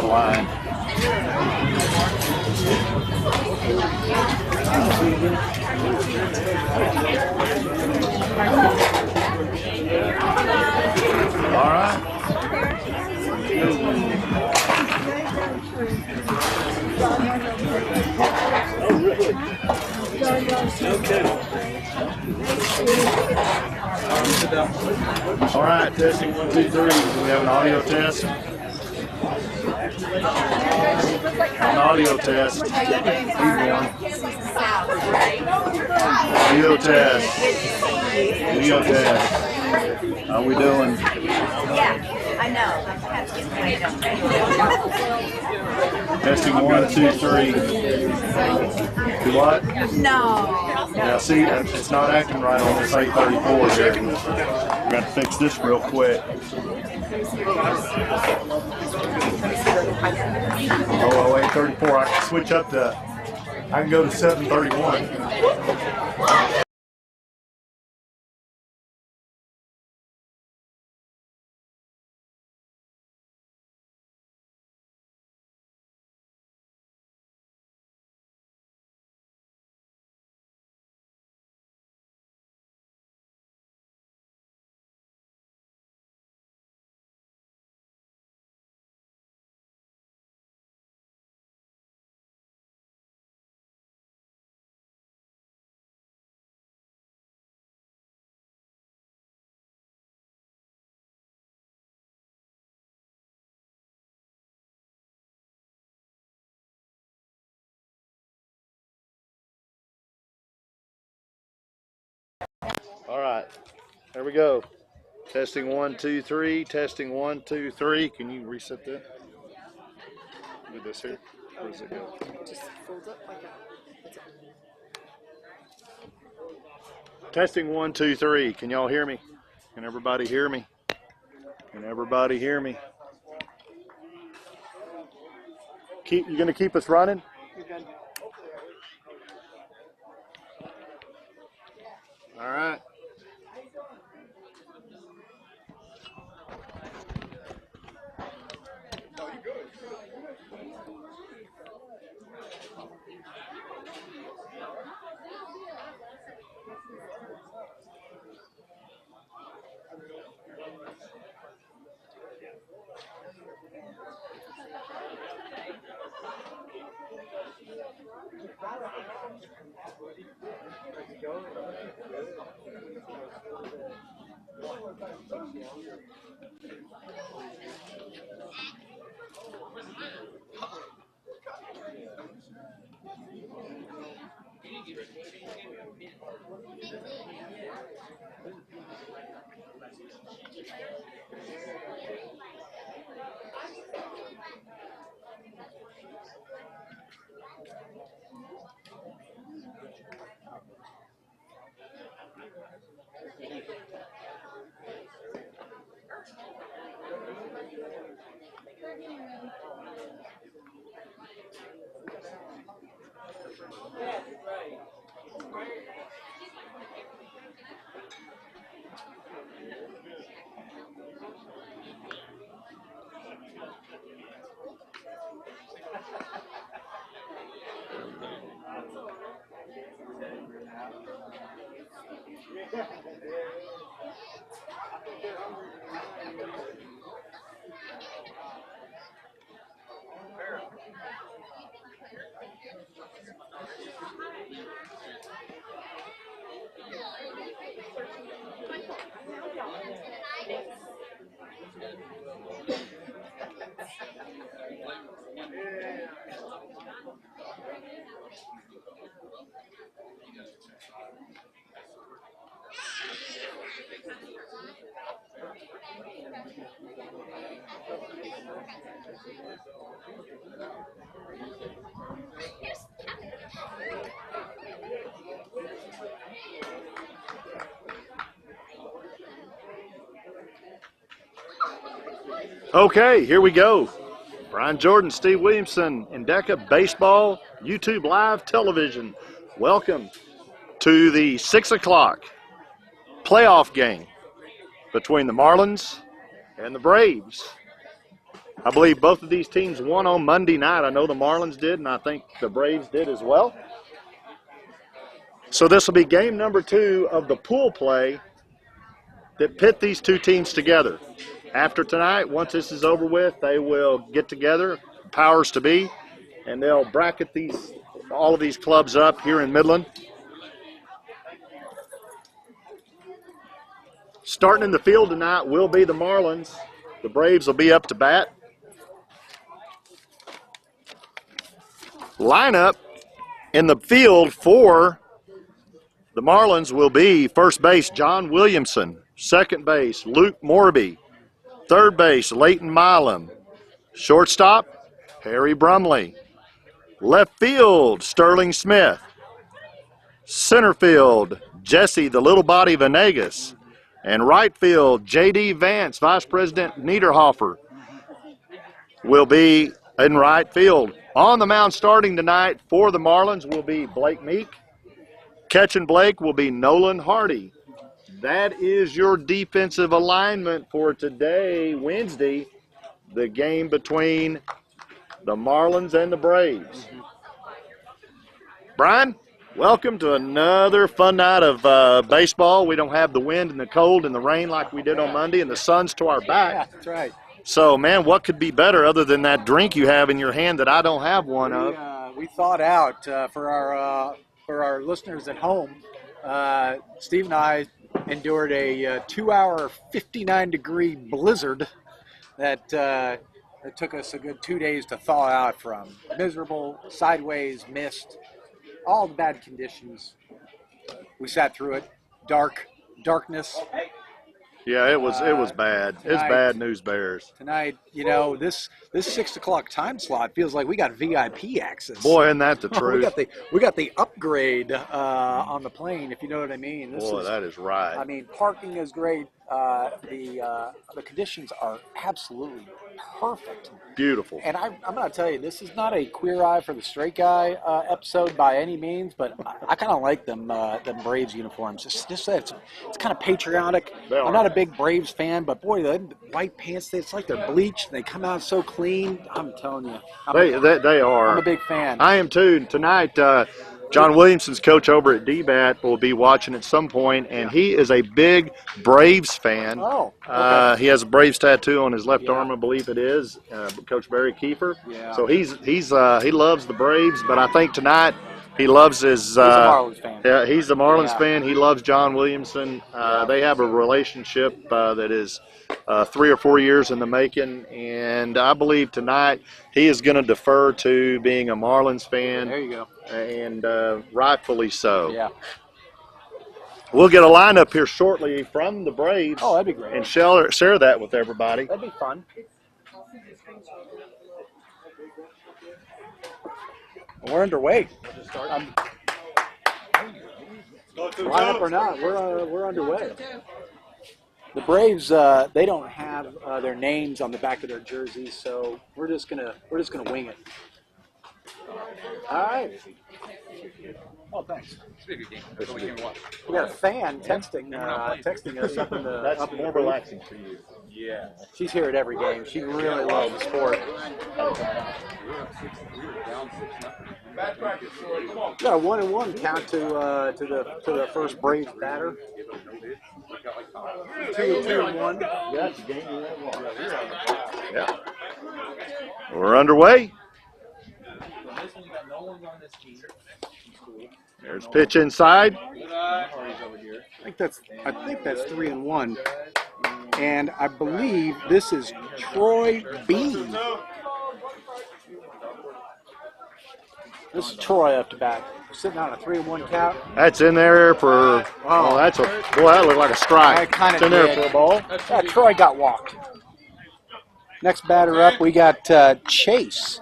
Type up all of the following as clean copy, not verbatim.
Line. All right. All right, testing 1, 2, 3. We have an audio test. An audio test. Video test. Video test. How we doing? Yeah, I know. Testing 1, 2, 3. Do what? No. Yeah, see, it's not acting right on this 834 here. We're going to fix this real quick. Oh, 834. I can switch up to, I can go to 731. All right, there we go. Testing 1, 2, 3. Testing 1, 2, 3. Can you reset that? Do this here. Where does it go? Just fold it like a. Testing 1, 2, 3. Can y'all hear me? Can everybody hear me? Can everybody hear me? You gonna keep us running? You're good. All right. Okay, here we go. Brian Jordan, Steve Williamson, Indeka Baseball, YouTube Live Television. Welcome to the 6 o'clock playoff game between the Marlins and the Braves. I believe both of these teams won on Monday night. I know the Marlins did, and I think the Braves did as well. So this will be game number 2 of the pool play that pit these two teams together. After tonight, once this is over with, they will get together, powers to be, and they'll bracket all of these clubs up here in Midland. Starting in the field tonight will be the Marlins. The Braves will be up to bat. Lineup in the field for the Marlins will be first base John Williamson, second base Luke Morby, third base Leighton Milam, shortstop Harry Brumley, left field Sterling Smith, center field Jesse the Little Body Venegas, and right field J.D. Vance, Vice President Niederhofer, will be in right field. On the mound starting tonight for the Marlins will be Blake Meek. Catching Blake will be Nolan Hardy. That is your defensive alignment for today, Wednesday, the game between the Marlins and the Braves. Brian, welcome to another fun night of baseball. We don't have the wind and the cold and the rain like we did on Monday, and the sun's to our back. Yeah, that's right. So, man, what could be better other than that drink you have in your hand that I don't have one of? We thought out for our listeners at home. Steve and I endured a 2-hour, 59-degree blizzard that it took us a good 2 days to thaw out from. Miserable, sideways, mist, all the bad conditions. We sat through it. Darkness. Yeah, it was bad. It's bad news bears. Tonight, this 6 o'clock time slot feels like we got VIP access. Boy, isn't that the truth? we got the upgrade on the plane, if you know what I mean. That is right. I mean, parking is great. The conditions are absolutely perfect. Beautiful. And I'm going to tell you, this is not a Queer Eye for the Straight Guy episode by any means, but I kind of like them Braves uniforms. It's kind of patriotic. I'm not a big Braves fan, but boy, the white pants, it's like they're bleached. And they come out so clean. I'm telling you. They are. I'm a big fan. I am too. Tonight, John Williamson's coach over at DBAT will be watching at some point, and he is a big Braves fan. Oh, okay. He has a Braves tattoo on his left arm, I believe it is. Coach Barry Kiefer. Yeah. So he loves the Braves, but I think tonight he loves his. He's a Marlins fan. Yeah, he's a Marlins fan. He loves John Williamson. They have a relationship that is 3 or 4 years in the making, and I believe tonight he is going to defer to being a Marlins fan. There you go. And rightfully so. Yeah. We'll get a lineup here shortly from the Braves. Oh, that'd be great. And share that with everybody. That'd be fun. We're underway. Lineup or not, we're underway. The Braves, they don't have their names on the back of their jerseys, so we're just gonna wing it. All right. Oh, thanks. We got a fan texting us up in the. That's up in the more booth. relaxing for you. Yeah. She's here at every game. She really loves the sport. Got a 1-1 count to the first Braves batter. 2-1. Yeah. We're underway. There's pitch inside. I think that's 3-1, and I believe this is Troy Bean. This is Troy up to bat, sitting on a 3-1 count. That's in there for. Oh, that looked like a strike. It's in there for a ball. Yeah, Troy got walked. Next batter up, we got Chase.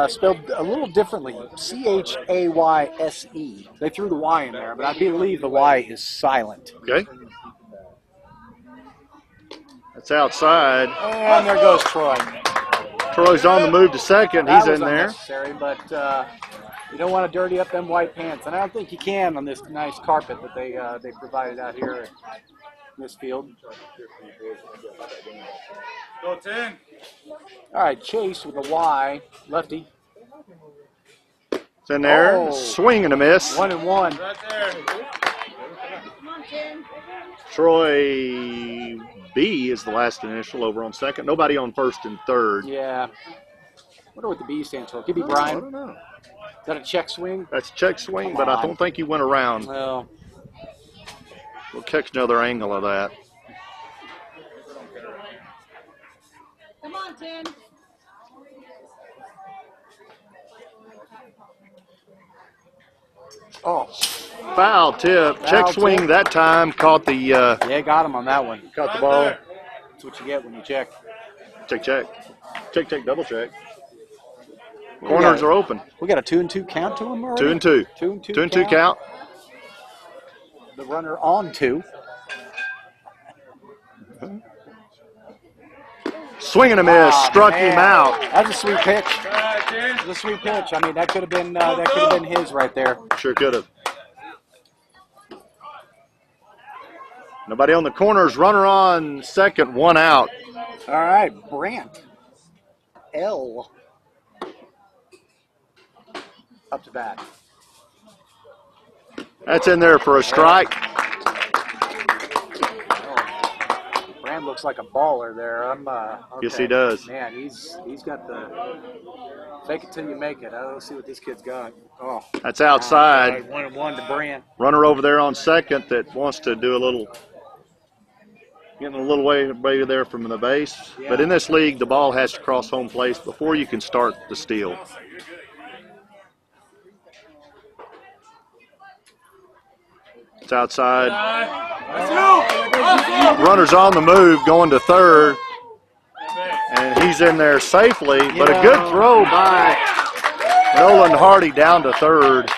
Spelled a little differently, Chayse. They threw the Y in there, but I believe the Y is silent. Okay. That's outside. And there goes Troy. Troy's on the move to second. He's in there. Unnecessary, but you don't want to dirty up them white pants, and I don't think you can on this nice carpet that they provided out here at this field. Go 10. All right, Chase with a Y, lefty. It's in there. Oh. Swing and a miss. 1-1. Right there. Troy B is the last initial over on second. Nobody on first and third. Yeah. Wonder what the B stands for. Could be I Brian. don't know. Is that a check swing? That's a check swing, Come but I on. don't think he went around. Well, We'll catch another angle of that. Come on, Tim. oh, Foul tip. Check Foul swing tip. that time. Caught the yeah, got him on that one. caught the ball. That's what you get when you check. Check, check. Check, check, double check. We Corners got- are open. We got a 2-2 count to him already? 2-2. 2-2 2-2 count. The runner on 2. Swing and a miss. Ah, Struck man. him out. That's a sweet pitch. Right, 10. That's a sweet pitch. I mean, that could have been his right there. Sure could have. Nobody on the corners. Runner on second. One out. All right, Brant. L. Up to bat. That's in there for a strike. Brand looks like a baller there. Yes, Okay. he does. Man, he's got the fake it till you make it. Let's see what this kid's got. Oh, That's outside. 1-1 to Brand. Runner over there on second that wants to do a little, getting a little way there from the base. But in this league, the ball has to cross home plate before you can start the steal. It's outside. Runner's on the move, going to third. And he's in there safely, but a good throw by Nolan Hardy down to third.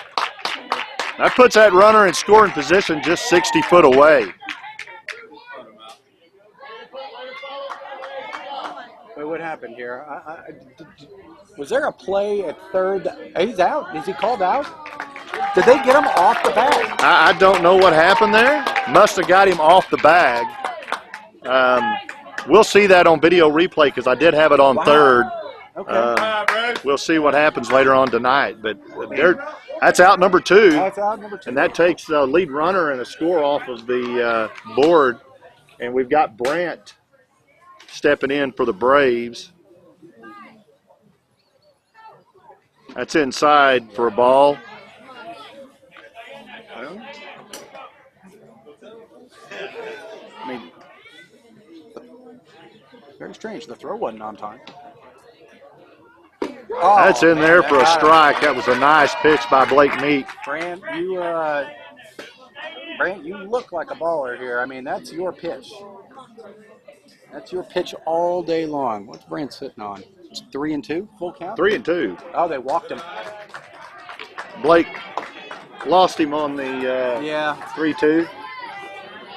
That puts that runner in scoring position just 60 foot away. Wait, what happened here? Was there a play at third? He's out. Is he called out? Did they get him off the bag? I don't know what happened there. Must have got him off the bag. We'll see that on video replay because I did have it on third. Okay. We'll see what happens later on tonight. But that's out number two. That's out number 2. And that takes a lead runner and a score off of the board. And we've got Brant stepping in for the Braves. That's inside for a ball. I mean, very strange. The throw wasn't on time. Oh, That's in there man, for a that got it. strike. That was a nice pitch by Blake Meek. Brant, you look like a baller here. I mean, that's your pitch. That's your pitch all day long. What's Brant sitting on? Just 3-2, full count? 3-2. Oh, they walked him. Blake lost him on the Yeah. 3-2.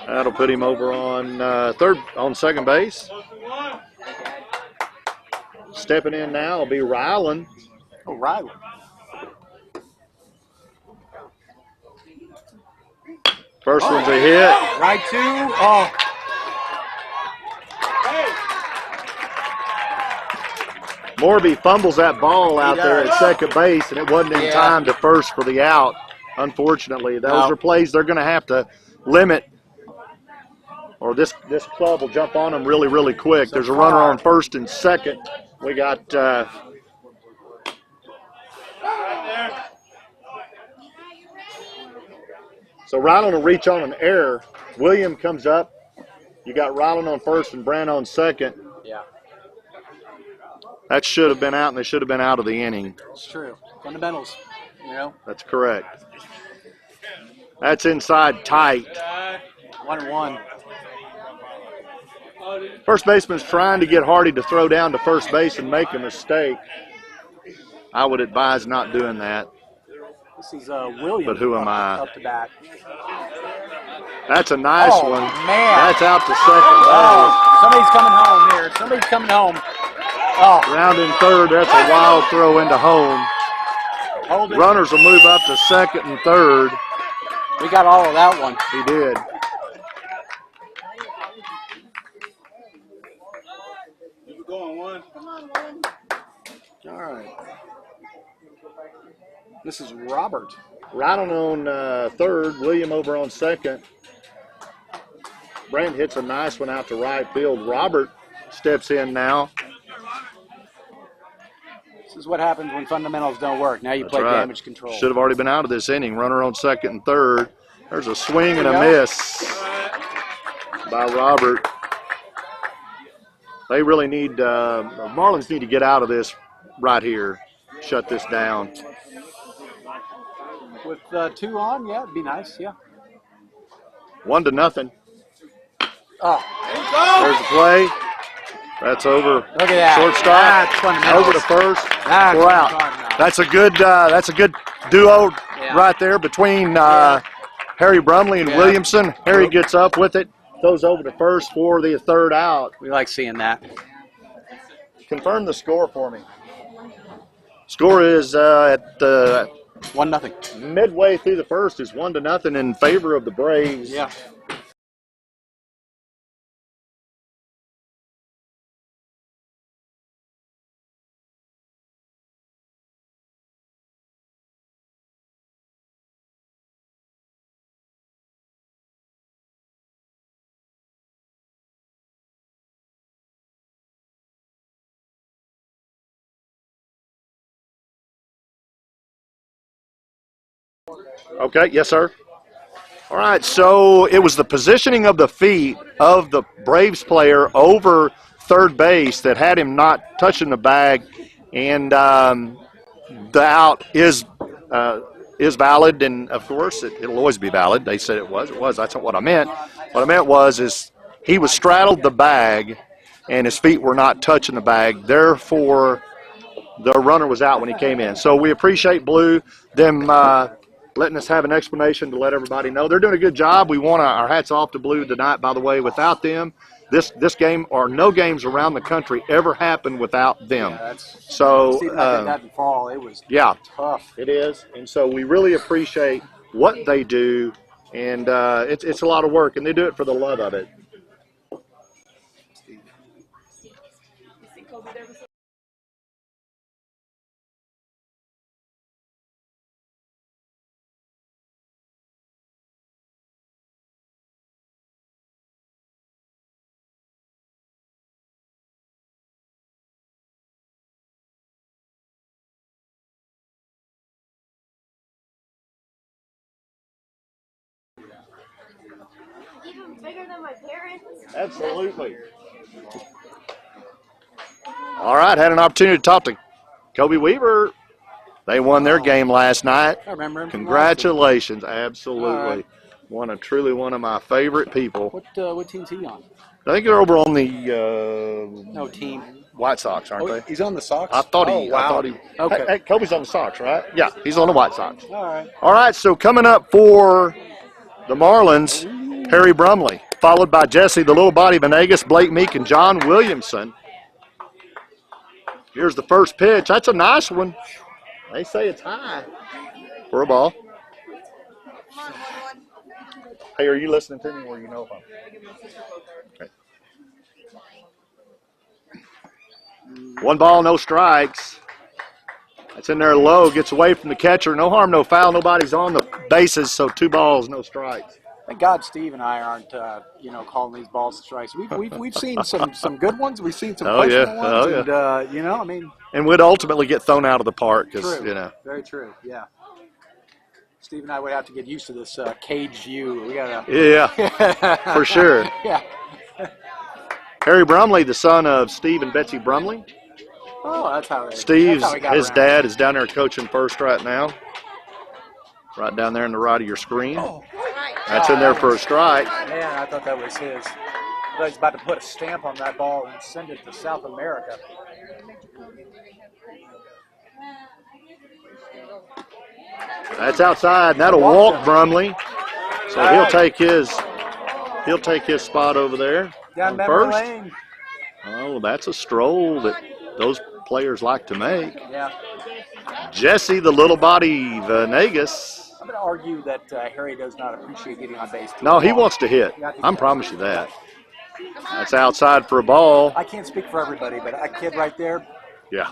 That'll put him over on second base. Stepping in now will be Ryland. Oh, Riley. First one's a hit. Right to. Oh. Morby fumbles that ball out there does. at second base, and it wasn't in Yeah. time to first for the out. Unfortunately, those No. are plays they're going to have to limit, or this club will jump on them really, really quick. There's a runner on first and second. We got so Ryland will reach on an error. William comes up. You got Ryland on first and Brand on second. Yeah, That should have been out, and they should have been out of the inning. it's true. Fundamentals, you know. That's correct. That's inside tight. 1-1. First baseman's trying to get Hardy to throw down to first base and make a mistake. I would advise not doing that. This is Williams. But who am I? Up to bat. That's a nice Oh, one. man. That's out to second Oh, somebody's coming home here. Somebody's coming home. base. Oh, Rounding third, that's a wild throw into home. hold it. Runners will move up to second and third. We got all of that one. He did. This is Robert. Riding on third, William over on second. Brent hits a nice one out to right field. Robert steps in now. This is what happens when fundamentals don't work. Now you That's play right. damage control. Should have already been out of this inning. Runner on second and third. There's a swing and a There you go. miss by Robert. They really need, Marlins need to get out of this right here. Shut this down. With 2 on, yeah, it'd be nice, yeah. 1-0. Oh, There's the play. That's over. look at that. Shortstop. That's fundamentals. Over to first. That's We're what I'm out. talking about. That's a good duo Yeah. right there between Harry Brumley and Yeah. Williamson. Harry gets up with it, goes over to first for the third out. We like seeing that. Confirm the score for me. Score is at 1-0. midway through the first is 1-0 in favor of the Braves. Yeah. Okay, yes, sir. All right, so it was the positioning of the feet of the Braves player over third base that had him not touching the bag, and the out is valid, and of course it'll always be valid. They said it was. It was. That's not what I meant. What I meant was he was straddled the bag, and his feet were not touching the bag. Therefore, the runner was out when he came in. So we appreciate Blue them letting us have an explanation to let everybody know. They're doing a good job. We want our hats off to Blue tonight, by the way. Without them, this game or no games around the country ever happen without them. Yeah, that's, So, Steve and I did that in fall. It was yeah, tough. it is. And so we really appreciate what they do, and it's a lot of work, and they do it for the love of it. Even bigger than my parents. Absolutely. All right, had an opportunity to talk to Kobe Weaver. They won their game last night. I remember him. from Congratulations, absolutely. All right. One of my favorite people. last year. What team's he on? I think they're over on the No team. White Sox, aren't Oh, they? he's on the Sox. I thought Oh, he. wow. Okay. Hey, Kobe's on the Sox, right? Yeah, he's on the White Sox. All right. All right, so coming up for the Marlins, Harry Brumley, followed by Jesse, the little body Venegas, Blake Meek, and John Williamson. Here's the first pitch. That's a nice one. They say it's high for a ball. Hey, are you listening to me where you know if I'm? Okay. 1 ball, no strikes. That's in there low, gets away from the catcher. No harm, no foul. Nobody's on the bases, so 2 balls, no strikes. Thank God Steve and I aren't, calling these balls strikes. We've seen some good ones. We've seen some questionable ones. And, And would ultimately get thrown out of the park because, true. Very true, yeah. Steve and I would have to get used to this cage view. We gotta. Yeah, for sure. Yeah. Harry Brumley, the son of Steve and Betsy Brumley. Oh, that's how. Steve's, that's how we got his around. dad is down there coaching first right now. Right down there on the right of your screen. That's in there for a strike. Man, I thought that was his. I thought he was about to put a stamp on that ball and send it to South America. That's outside, and that'll walk Brumley. So he'll take his spot over there. Down on memory first. lane. Oh, that's a stroll that those players like to make. Yeah. Jesse, the little body Venegas. I'm going to argue that Harry does not appreciate getting on base. No, he wants to hit. I promise you that. That's outside for a ball. I can't speak for everybody, but that kid right there, Yeah.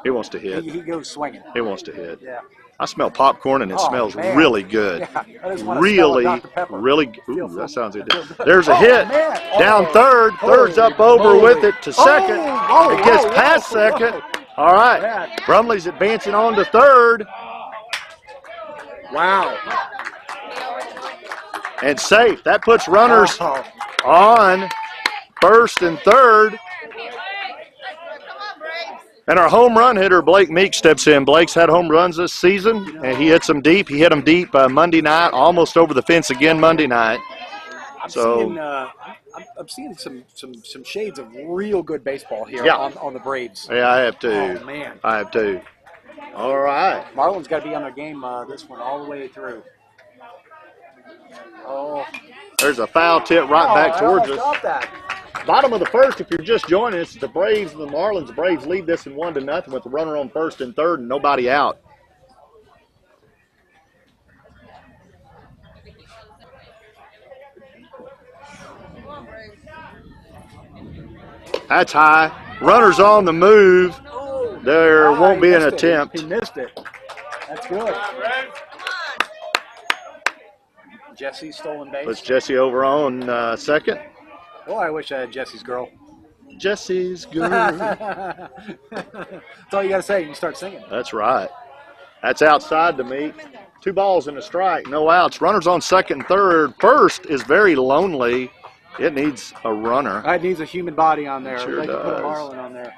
He wants to hit. He goes swinging. He wants to hit. Yeah. I smell popcorn and it Oh, smells man. really good. Yeah, I just want to smell Really, Dr. Pepper. really. Feel Ooh, full. that sounds good. Feel good. There's a Oh, hit. man. Down Oh. third. Third's up over Holy with it to second. Oh, It gets whoa, past whoa, second. whoa. All right. Man. Brumley's advancing on to third. Wow. And safe. That puts runners Oh. on first and third. And our home run hitter, Blake Meek, steps in. Blake's had home runs this season, and he hits them deep. He hit them deep Monday night, almost over the fence again Monday night. I'm seeing some shades of real good baseball here Yeah. on the Braves. Yeah, I have too. Oh, man. I have too. All right. Marlins got to be on their game this one all the way through. Oh. There's a foul tip right back I towards almost us. got that. Bottom of the first, if you're just joining us, the Braves and the Marlins. The Braves lead this in 1-0 with the runner on first and third and nobody out. That's high. Runner's on the move. There Ah, won't he be an missed it. attempt. He missed it. That's good. Jesse stolen base. Puts Jesse over on second. Oh, I wish I had Jesse's girl. Jesse's good. That's all you got to say. You start singing. That's right. That's outside to me. 2 balls and a strike, no outs. Runners on second and third. First is very lonely. It needs a runner. It needs a human body on there. Sure They can put a does. Marlin on there.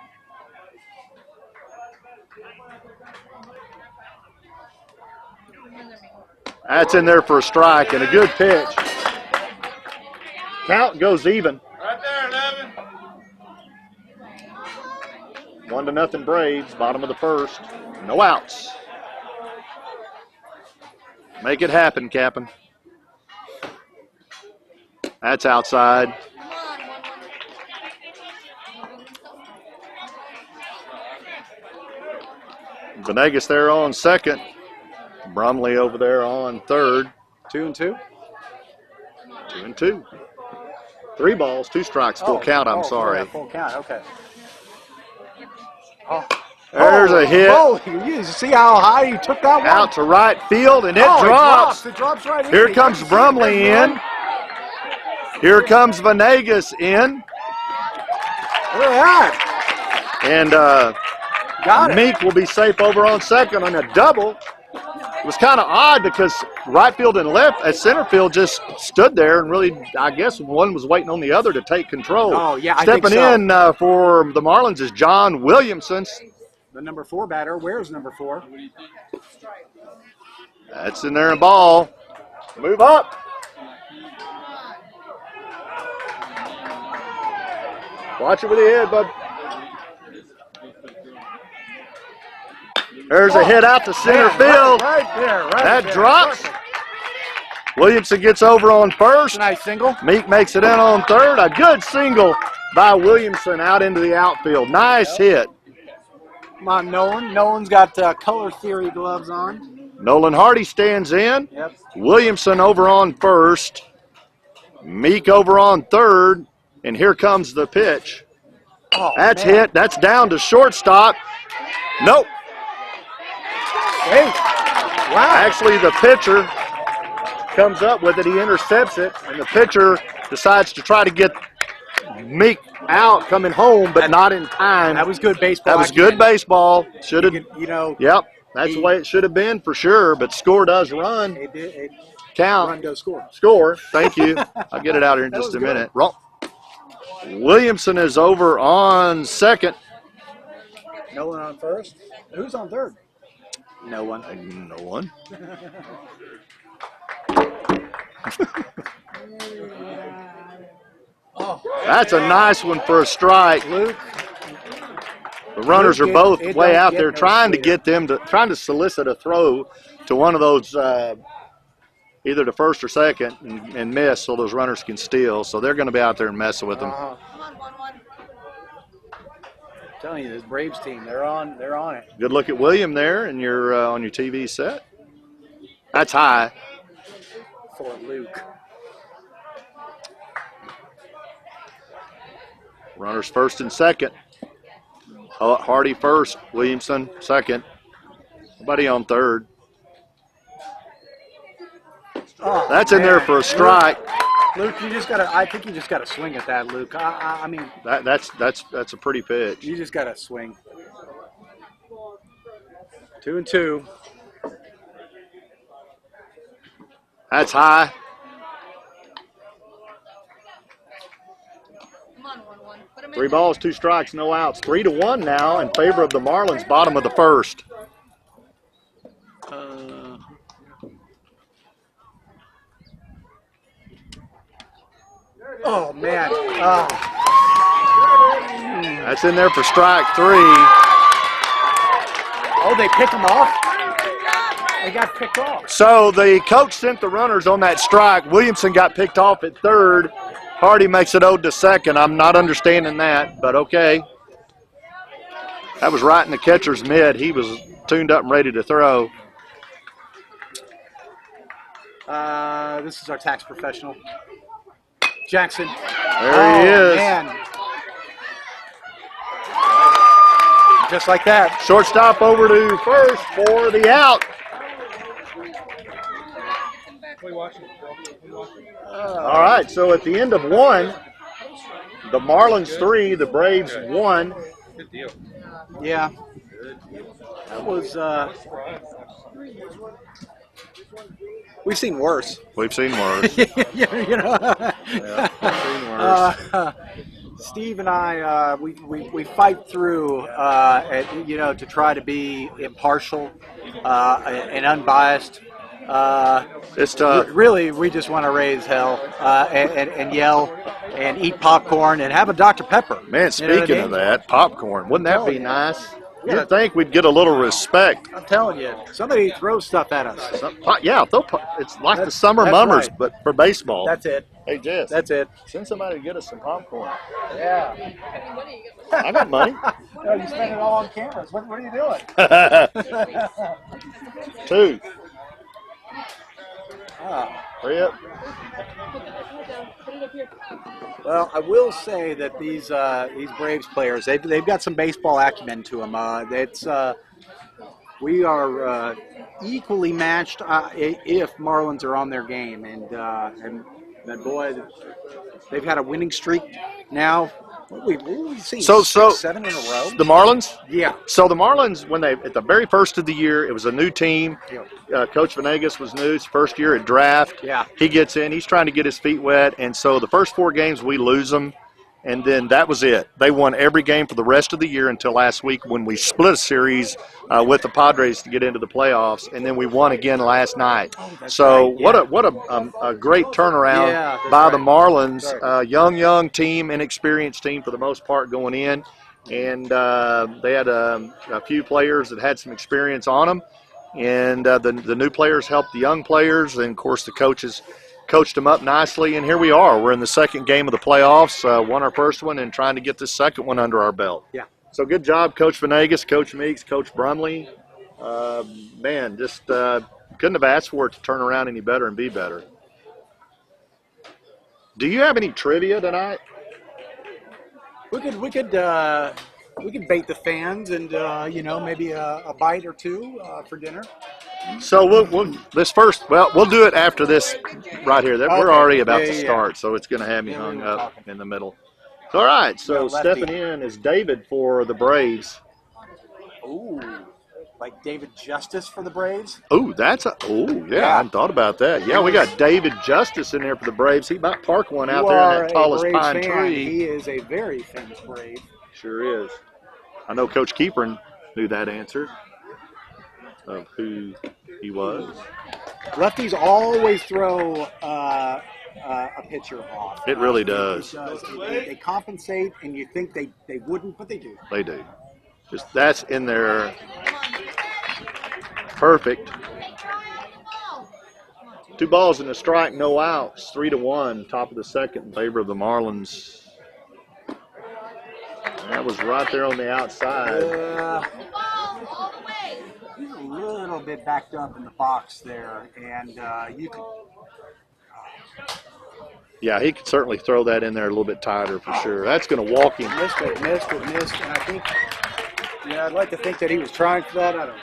That's in there for a strike and a good pitch. Count goes even. Right there, 11. 1-0 Braves, bottom of the first. No outs. Make it happen, Captain. That's outside. Venegas there on second. Brumley over there on third. 2-2. 2-2. 3 balls, 2 strikes, full count, I'm sorry. Yeah, full count, okay. Oh. There's a hit. Oh, you see how high he took that one? Out to right field, and it Oh, drops. It drops right in. Here You comes can see Brumley it in. Here comes Venegas in. Look at that. And Got it. Meek will be safe over on second on a double. It was kind of odd because right field and left at center field just stood there and really, I guess one was waiting on the other to take control. Oh, yeah, I think Stepping so. in for the Marlins is John Williamson. The number 4 batter. Where's number 4? That's in there and ball. Move up. Watch it with the head, bud. There's a hit out to center field. Right there, right That there. drops. Perfect. Williamson gets over on first. Nice single. Meek makes it in on third. A good single by Williamson out into the outfield. Nice hit. Come on, Nolan. Nolan's got color theory gloves on. Nolan Hardy stands in. Yep. Williamson over on first. Meek over on third. And here comes the pitch. Oh, That's man. hit. That's down to shortstop. Nope. Hey. Wow. Actually, the pitcher comes up with it. He intercepts it. And the pitcher decides to try to get Meek out coming home, but not in time. That was good baseball. That was good baseball. Should have. You know, Yep. That's the way it should have been for sure. But score does run. it Count. run, go, score. Score. Thank you. I'll get it out here in That just was a good. minute. Williamson is over on second. Nolan on first. Who's on third? No one. No one. Oh, That's a nice one for a strike. Luke. The runners are Luke, both it way don't out get there no trying to sweeter. get them to, trying to solicit a throw to one of those, either to first or second and miss so those runners can steal. So they're going to be out there and messing with them. Come on, 1-1. I'm telling you, this Braves team, they're on it. Good look at William there and you're on your TV set. That's high. For Luke. Runners first and second. Hardy first, Williamson second. Nobody on third. Oh, That's in there man. for a strike. Luke, you just gotta. I think you just gotta swing at that, Luke. I mean, That's a pretty pitch. you just gotta swing. 2-2. That's high. Come on, 1-1. Put him in 3 balls, 2 strikes, no outs. 3-1 now in favor of the Marlins, bottom of the first. Oh man. That's in there for strike 3. Oh, they picked him off. They got picked off. So the coach sent the runners on that strike. Williamson got picked off at third. Hardy makes it owed to second. I'm not understanding that, but okay. That was right in the catcher's mid. He was tuned up and ready to throw. This is our tax professional, Jackson. There he is. Man. Just like that. Shortstop over to first for the out. All right, so at the end of 1, the Marlins 3, the Braves 1. Yeah. That was. We've seen worse. We've seen worse. you know. Yeah, we've seen worse. Steve and I, we fight through, to try to be impartial and unbiased. It's tough. Really, we just want to raise hell and yell and eat popcorn and have a Dr. Pepper. Man, You know what I speaking mean? of that, popcorn, wouldn't that be nice? Yeah. You'd think we'd get a little respect. I'm telling you, somebody throws stuff at us. Yeah, it's like the summer that's mummers, right. but for baseball. That's it. Hey, Jess, That's it. send somebody to get us some popcorn. Yeah. I got money. No, you spend it all on cameras. What are you doing? 2. Ah. Hurry up. Well, I will say that these Braves players, they've got some baseball acumen to them. We are equally matched if Marlins are on their game, and boy, they've had a winning streak now. What have we seen? So 7 in a row. The Marlins? Yeah. So the Marlins, when at the very first of the year, it was a new team. Yeah. Coach Venegas was new. His first year at draft. Yeah. He gets in. He's trying to get his feet wet. And so the first 4 games, we lose them. And then that was it. They won every game for the rest of the year until last week when we split a series with the Padres to get into the playoffs. And then we won again last night. So right, yeah. what a great turnaround Yeah, that's by the right. Marlins. That's right. Young team, inexperienced team for the most part going in. And they had a few players that had some experience on them. And the new players helped the young players. And, of course, the coaches coached them up nicely. And here we are. We're in the second game of the playoffs, won our first one, and trying to get this second one under our belt. Yeah. So good job, Coach Venegas, Coach Meeks, Coach Brumley. Man, just couldn't have asked for it to turn around any better and be better. Do you have any trivia tonight? We could bait the fans and maybe a bite or two for dinner. So we'll do it after this right here. We're Okay. already about to Yeah. start, so it's going to have me Yeah, we hung were up talking. in the middle. All right, so Yeah, lefty. stepping in is David for the Braves. Ooh, like David Justice for the Braves. Oh, I hadn't thought about that. Yeah, we got David Justice in there for the Braves. He might park one out You there in are that a tallest Braves pine fan. tree. He is a very famous Brave. Sure is. I know Coach Keepern knew that answer of who he was. Lefties always throw a pitcher off. It really does. They compensate, and you think they wouldn't, but they do. They do. Just that's in there. Perfect. 2 balls and a strike, no outs. 3-1, top of the second in favor of the Marlins. That was right there on the outside. He's a little bit backed up in the box there, and you could. Yeah, he could certainly throw that in there a little bit tighter for sure. That's going to walk him. Missed it, and I think Yeah, I'd like to think that he was trying for that. I don't know.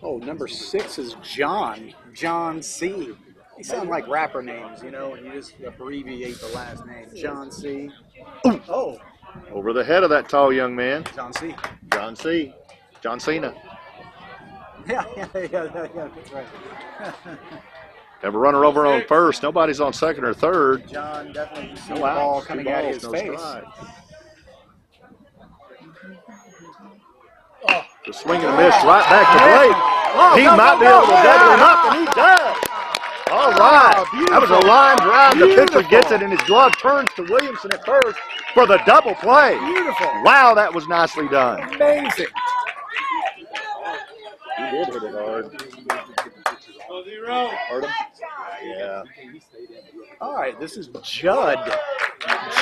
Oh, number 6 is John. John C. These sound like rapper names, you know, and you just abbreviate the last name. John C. Oh, Over the head of that tall young man, John C. John C. John Cena. Yeah, that's right. Have a runner over on first. Nobody's on second or third. John definitely see the No ball outs, two coming out of balls, his no face. strikes. The swing and a miss right back to Blake. He might be able to double him up, and he does. All right. That was a line drive. The pitcher gets it, and his glove turns to Williamson at first for the double play. Beautiful. Wow, that was nicely done. Amazing. He did hit it hard. 0-0. Hurt him? Yeah. All right, this is Judd.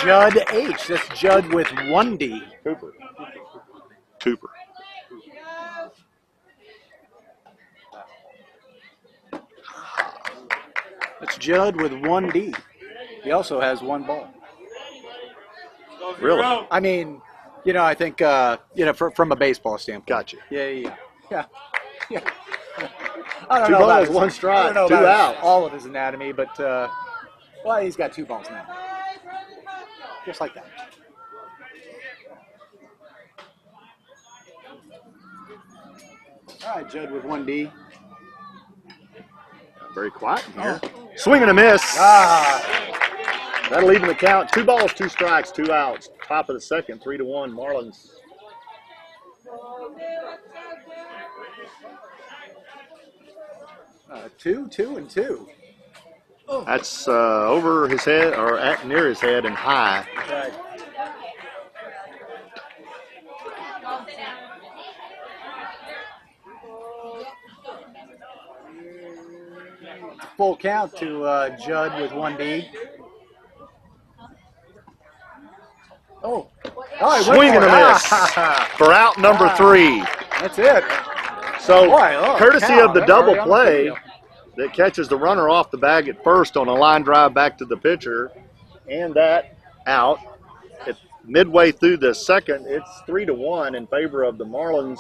Judd H. That's Judd with 1D. Cooper. That's Judd with 1D. He also has 1 ball. Really? I mean, you know, I think, you know, from a baseball standpoint. Gotcha. Yeah. I don't Two know balls, about his, one strike, I don't know two about outs. all of his anatomy, but well, he's got 2 balls now, just like that. All right, Judd with 1D. Very quiet in here. Swing and a miss. That'll even the count. 2 balls, 2 strikes, 2 outs. Top of the second, 3-1. Marlins. Two, and 2. That's over his head or at near his head and high. Right. Full count to Judd with 1D. Oh, he went Swing for and it. a miss for out number 3. That's it. So, Boy, oh, courtity cow, of the that double hurt on the play video. that catches the runner off the bag at first on a line drive back to the pitcher, and that out. It's midway through the second, it's 3-1 in favor of the Marlins.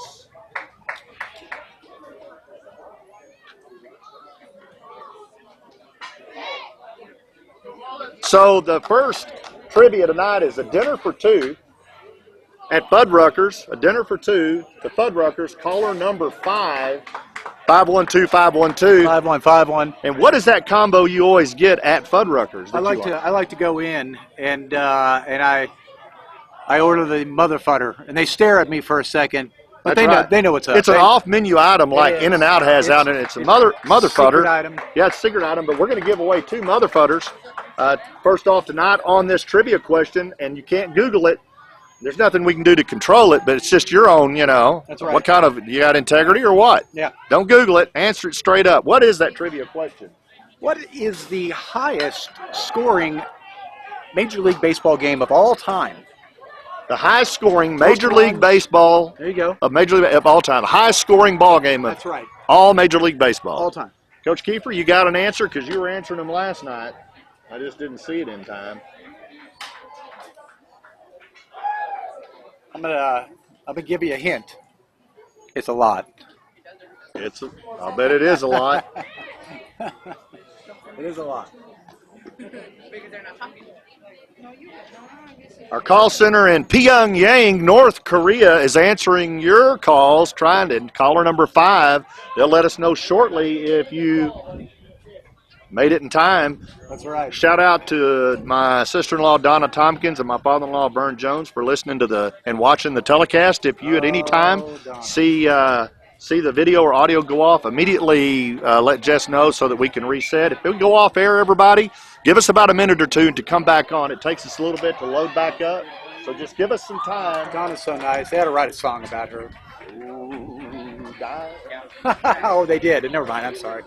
So the first trivia tonight is a dinner for 2 at Fuddruckers, a dinner for 2 to Fuddruckers, caller number 5, 512-512. 5-1. And what is that combo you always get at Fuddruckers? I like to go in and I order the mother fudder, and they stare at me for a second, but they know what's up. It's an off-menu item like In-N-Out has out, and it's a mother fudder. Secret item. Yeah, it's a secret item, but we're going to give away 2 mother fudders. First off tonight on this trivia question, and you can't Google it. There's nothing we can do to control it, but it's just your own, you know. That's right. What kind of, you got integrity or what? Yeah. Don't Google it. Answer it straight up. What is that trivia question? What is the highest scoring Major League Baseball game of all time? The highest scoring Major League Baseball There you go. of Major League of all time. The highest scoring ball game of That's right. all Major League Baseball. All time. Coach Kiefer, you got an answer because you were answering them last night. I just didn't see it in time. I'm gonna give you a hint. It's a lot. I'll bet it is a lot. It is a lot. Our call center in Pyongyang, North Korea, is answering your calls, trying to caller number 5. They'll let us know shortly if you made it in time. That's right. Shout out to my sister-in-law, Donna Tompkins, and my father-in-law, Vern Jones, for listening to and watching the telecast. If you at any time see the video or audio go off, immediately let Jess know so that we can reset. If it go off air, everybody, give us about a minute or 2 to come back on. It takes us a little bit to load back up, so just give us some time. Donna's so nice. They had to write a song about her. Ooh, die. Oh, they did. Never mind. I'm sorry.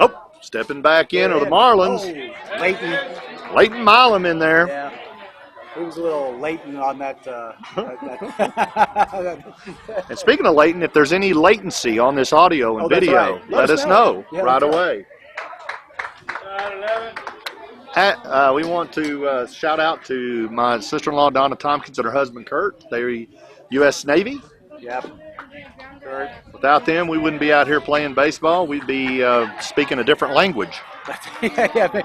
Oh, stepping back in are the Marlins. Oh, Leighton. Leighton Milam in there. Yeah. He was a little latent on that. And speaking of Leighton, if there's any latency on this audio and Oh, that's video, right. let us know Yeah, right that's away. We want to shout out to my sister-in-law, Donna Tompkins, and her husband, Kurt. They're U.S. Navy. Yep. Kurt. Without them, we wouldn't be out here playing baseball. We'd be speaking a different language. Yeah,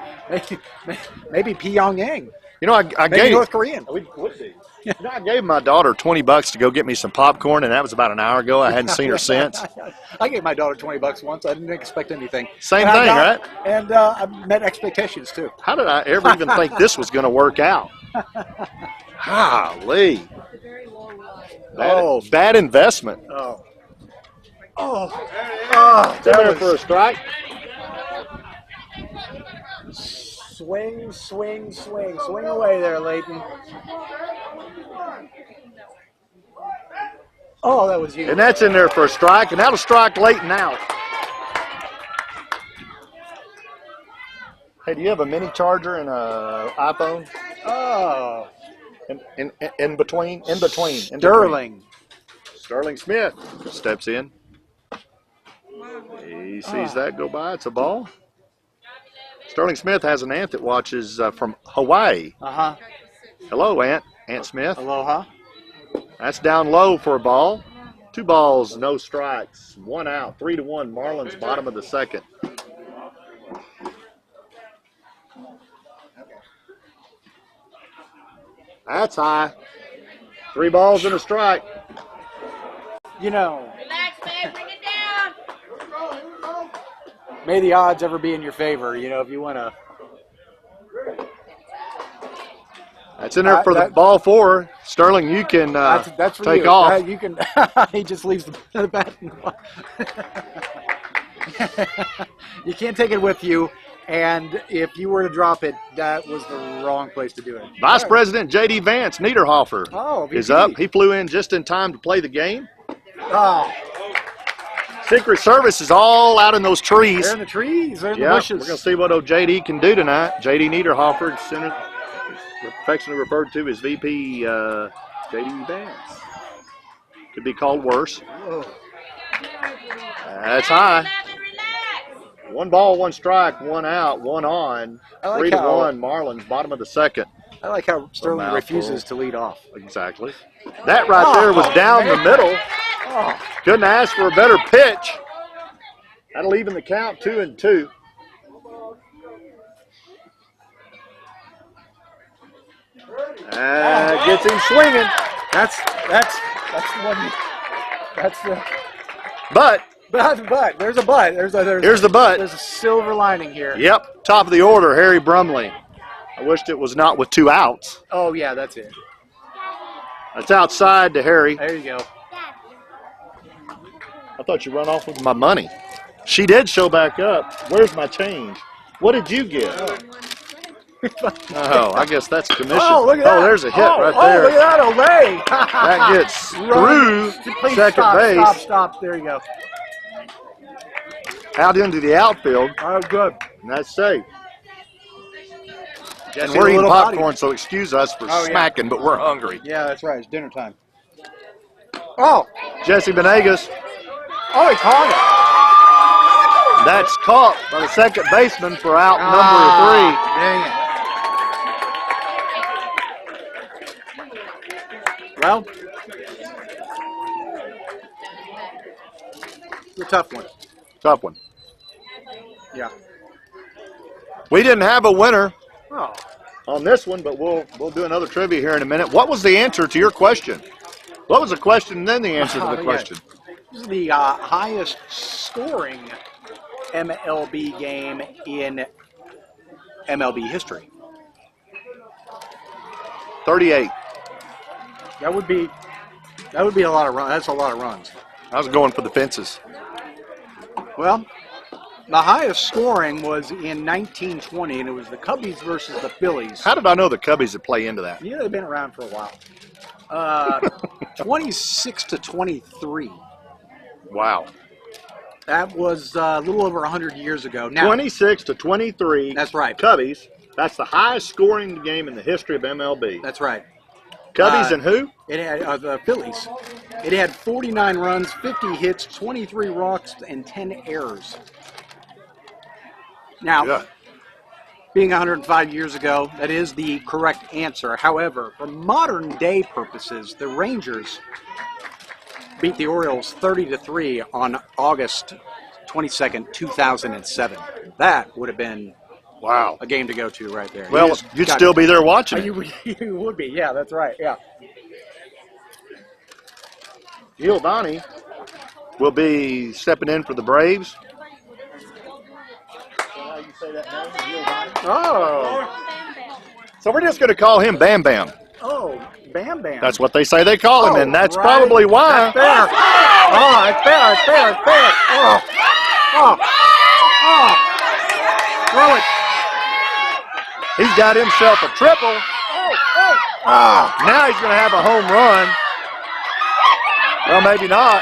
maybe Pyongyang. You know, I Maybe gave North Korean. we would be. You know, I gave my daughter $20 to go get me some popcorn, and that was about an hour ago. I hadn't seen her since. I gave my daughter $20 once. I didn't expect anything. Same And thing, right? And I met expectations too. How did I ever even think this was going to work out? Golly. Bad investment. Oh, It's in there for a strike. swing, swing, swing, swing away there, Leighton. Oh, that was you. And that's in there for a strike, and that'll strike Leighton out. Hey, do you have a mini charger and a iPhone? Oh, In between? In between. Sterling. Sterling Smith steps in. He sees that go by. It's a ball. Sterling Smith has an aunt that watches from Hawaii. Uh-huh. Hello, Aunt. Aunt Smith. Aloha. That's down low for a ball. 2 balls, no strikes. 1 out. 3-1. Marlins bottom of the second. That's high. 3 balls and a strike. You know, Relax, man. Bring it down. may the odds ever be in your favor. You know, if you want to. That's in there for the ball 4. Sterling, you can That's for take you. off. You can. He just leaves the bat. You can't take it with you, and if you were to drop it, that was the wrong place to do it. Vice President J.D. Vance Niederhofer Oh, is VP. up. He flew in just in time to play the game. Oh, Secret Service is all out in those trees. they're in the trees. They're in the Yeah, bushes. we're going to see what old JD can do tonight. JD Niederhofer, affectionately referred to as VP JD Vance. Could be called worse. Whoa. That's high. Relax. 1 ball, 1 strike, 1 out, 1 on. I like 3-1 Marlins, bottom of the second. I like how Sterling mouthful. refuses to lead off. Exactly. That right there was down the middle. Oh, Couldn't ask for a better pitch. That'll even the count 2-2. Gets him swinging. that's the one. That's the. But But there's a but. here's the but. There's a silver lining here. Yep, top of the order, Harry Brumley. I wished it was not with 2 outs. Oh yeah, that's it. That's outside to Harry. There you go. I thought you run off with my money. She did show back up. Where's my change? What did you get? Oh, I guess that's commission. Oh, look at that. Oh, there's a hit right Oh, there. look at that, Olay. That gets Run. through Please second stop, base. Stop. There you go. Out into the outfield, Oh, good. and that's safe. Jesse, And we're a eating little popcorn, body. so excuse us for Oh, yeah. smacking, but we're hungry. Yeah, that's right. It's dinner time. Oh, Jesse Benegas, oh, he caught it. that's caught by the second baseman for out Dang it. Well, it's a tough one. 3. Tough one. Yeah. We didn't have a winner Oh, on this one, but we'll do another trivia here in a minute. What was the answer to your question? What was the question and then the answer to the Yeah. question? this is the highest scoring MLB game in MLB history. 38. That would be a lot of runs. That's a lot of runs. I was going for the fences. Well, the highest scoring was in 1920, and it was the Cubbies versus the Phillies. How did I know the Cubbies would play into that? Yeah, they've been around for a while. 26-23. Wow. That was a little over 100 years ago. Now, 26-23. That's right. Cubbies. That's the highest scoring game in the history of MLB. That's right. Cubbies and who? It had the Phillies. It had 49 runs, 50 hits, 23 walks, and 10 errors. Now, Yeah. being 105 years ago, that is the correct answer. However, for modern day purposes, the Rangers beat the Orioles 30-3 on August 22nd, 2007. That would have been Wow. a game to go to right there. Well, you'd still be there watching it. You would be, yeah, that's right, yeah. Giovanni will be stepping in for the Braves. Oh, So we're just going to call him Bam Bam. Bam Bam. That's what they say they call him, and that's right. probably why. That's fair. Oh, it's fair, it's fair, it's fair. Oh. Throw it. He's got himself a triple. Now he's going to have a home run. Well, maybe not.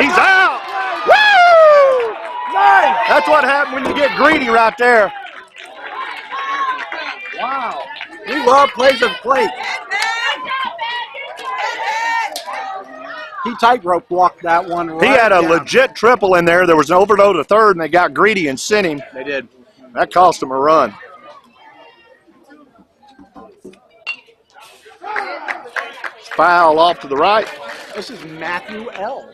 He's out. Woo! Nice. That's what happened when you get greedy right there. Wow. We love plays of plate. He tightrope walked that one right He had a down. legit triple in there. There was an overload to third, and they got greedy and sent him. They did. That cost him a run. Foul off to the right. This is Matthew L.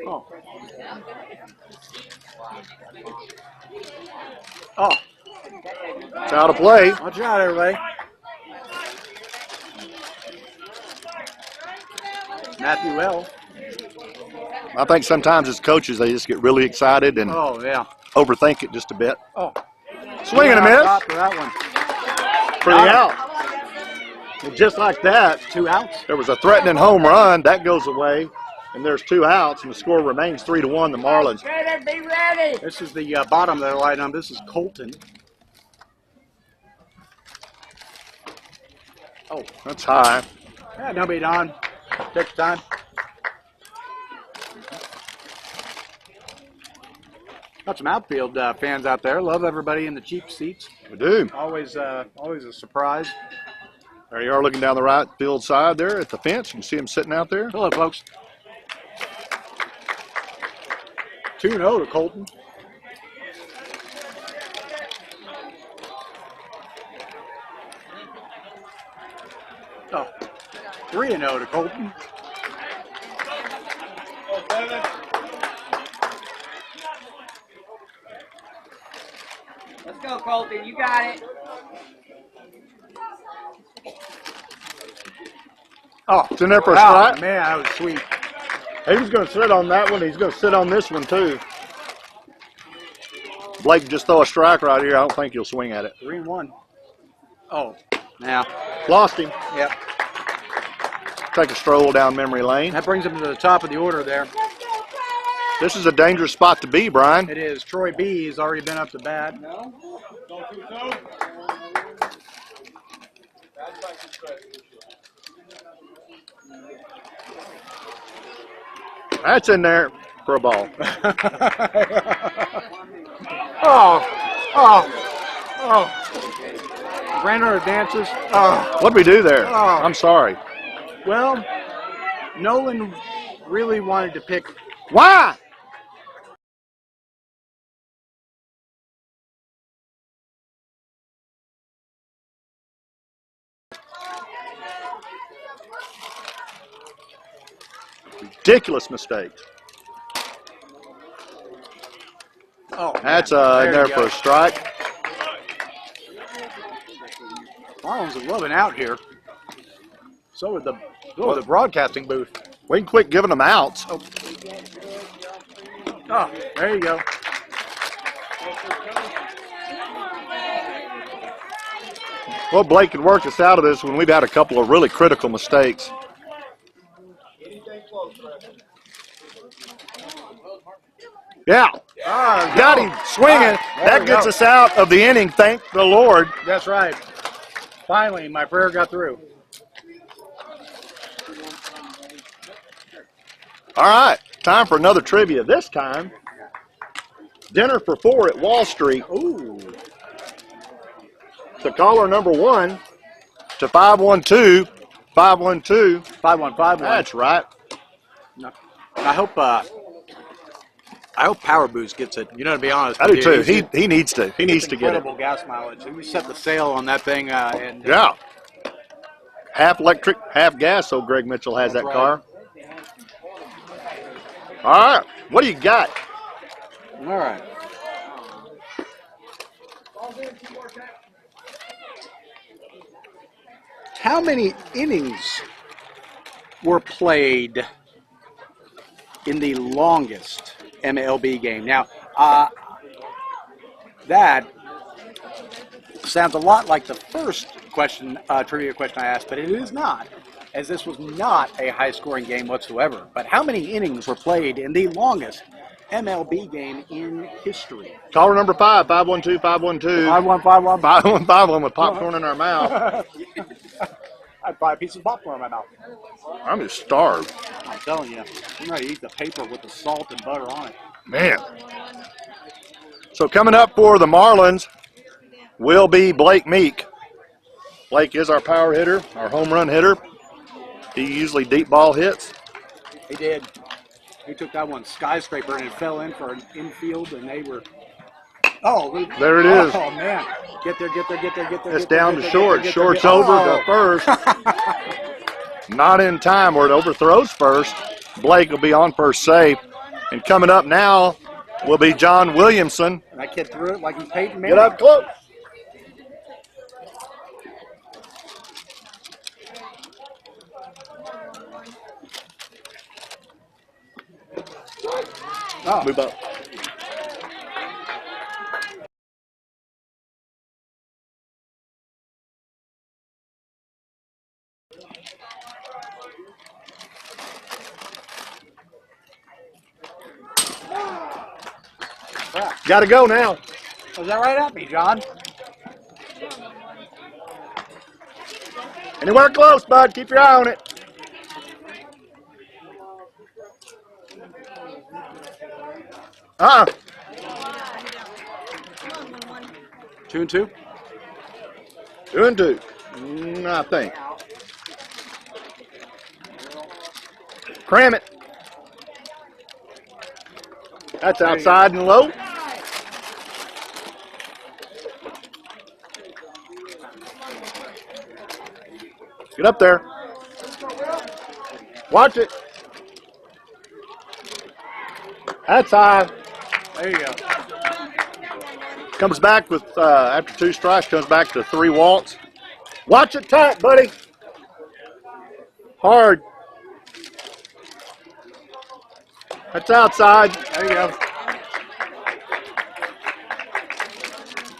Oh. Oh, It's out of play. watch out, everybody. Matthew L. I think sometimes as coaches, they just get really excited and Oh, yeah. overthink it just a bit. Oh. Swing and a Yeah, miss stop for that one. for the out. And just like that, 2 outs. there was a threatening home run. That goes away. And there's 2 outs, and the score remains 3-1, the Marlins. Better be ready. This is the bottom of the lineup. This is Colton. Oh, that's high. Yeah, no beat on. Take your time. Got some outfield fans out there. Love everybody in the cheap seats. We do. Always a surprise. There you are looking down the right field side there at the fence. You can see him sitting out there. Hello, folks. 2-0 to Colton. Oh, 3-0 to Colton. Let's go, Colton. You got it. Oh, It's in there for a wow, strike. man, that was sweet. He was going to sit on that one. He's going to sit on this one, too. Blake can just throw a strike right here. I don't think he'll swing at it. 3-1. Oh, now, Lost him. yep. Take a stroll down memory lane. That brings him to the top of the order there. This is a dangerous spot to be, Brian. It is. Troy B has already been up to bat. That's in there for a ball. Oh. Granddaughter dances. Oh. What'd we do there? Oh. I'm sorry. Well, Nolan really wanted to pick. Why? Ridiculous mistake. Oh, That's man. in there you for go. a strike. Marlins are loving out here. So with the broadcasting booth. We can quit giving them outs. Oh, there you go. Well, Blake could work us out of this when we've had a couple of really critical mistakes. Yeah, got him swinging. There That we gets go. us out of the inning, thank the Lord. That's right. Finally, my prayer got through. All right, time for another trivia. This time, Dinner for 4 at Wall Street. Ooh. To caller number 1 to 512 512. 5151. That's right. I hope Power Boost gets it. You know, to be honest, I with do you, too. He needs to. He needs to get it. incredible gas mileage. We set the sail on that thing, and Yeah. Half electric, half gas. So Greg Mitchell has That's that right. car. All right. What do you got? all right. How many innings were played in the longest MLB game? Now, that sounds a lot like the first question, trivia question I asked, but it is not, as this was not a high-scoring game whatsoever. But how many innings were played in the longest MLB game in history? Caller number 5, 512 512. 5151. 5151 with popcorn in our mouth. I'd buy a piece of popcorn in my mouth. I'm just starved. I'm telling you, I'm ready to eat the paper with the salt and butter on it. Man. So coming up for the Marlins will be Blake Meek. Blake is our power hitter, our home run hitter. He usually deep ball hits. He did. He took that one skyscraper and it fell in for an infield, and they were. Oh, There it is. Oh man! Get there! It's down to short. Short's over to first. Not in time where it overthrows first. Blake will be on first safe. And coming up now will be John Williamson. That kid threw it like he's Peyton Manning. Get up close. Oh. Move up. Got to go now. Was that right at me, John? Anywhere close, bud. Keep your eye on it. Uh-uh. 2-2. 2-2. I think. Cram it. That's outside and low. Get up there. Watch it. That's high. There you go. Comes back with, after 2 strikes, comes back to 3 walks. Watch it tight, buddy. Hard. That's outside. There you go.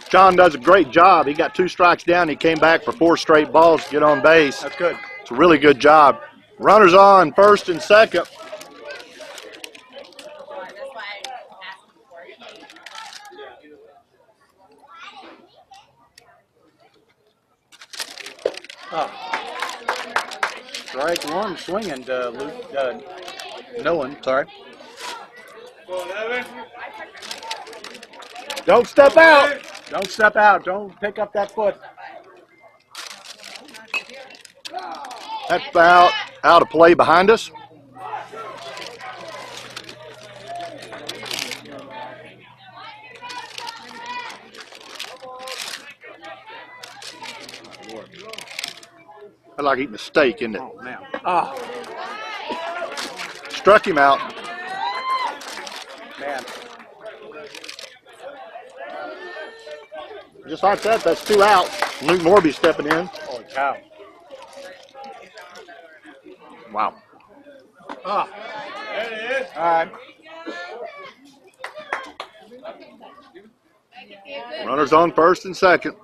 John does a great job. He got 2 strikes down. He came back for 4 straight balls to get on base. That's good. It's a really good job. Runners on first and second. Oh. Strike one swinging to Luke. Nolan, sorry. Don't step out. Don't step out. Don't pick up that foot. That's foul out of play behind us. I like eating a steak, isn't it? Oh, man. Oh, Struck him out. man. Just like that, that's 2 outs. Luke Morby stepping in. Holy cow. Wow. Oh. There it is. All right. Runners on first and second.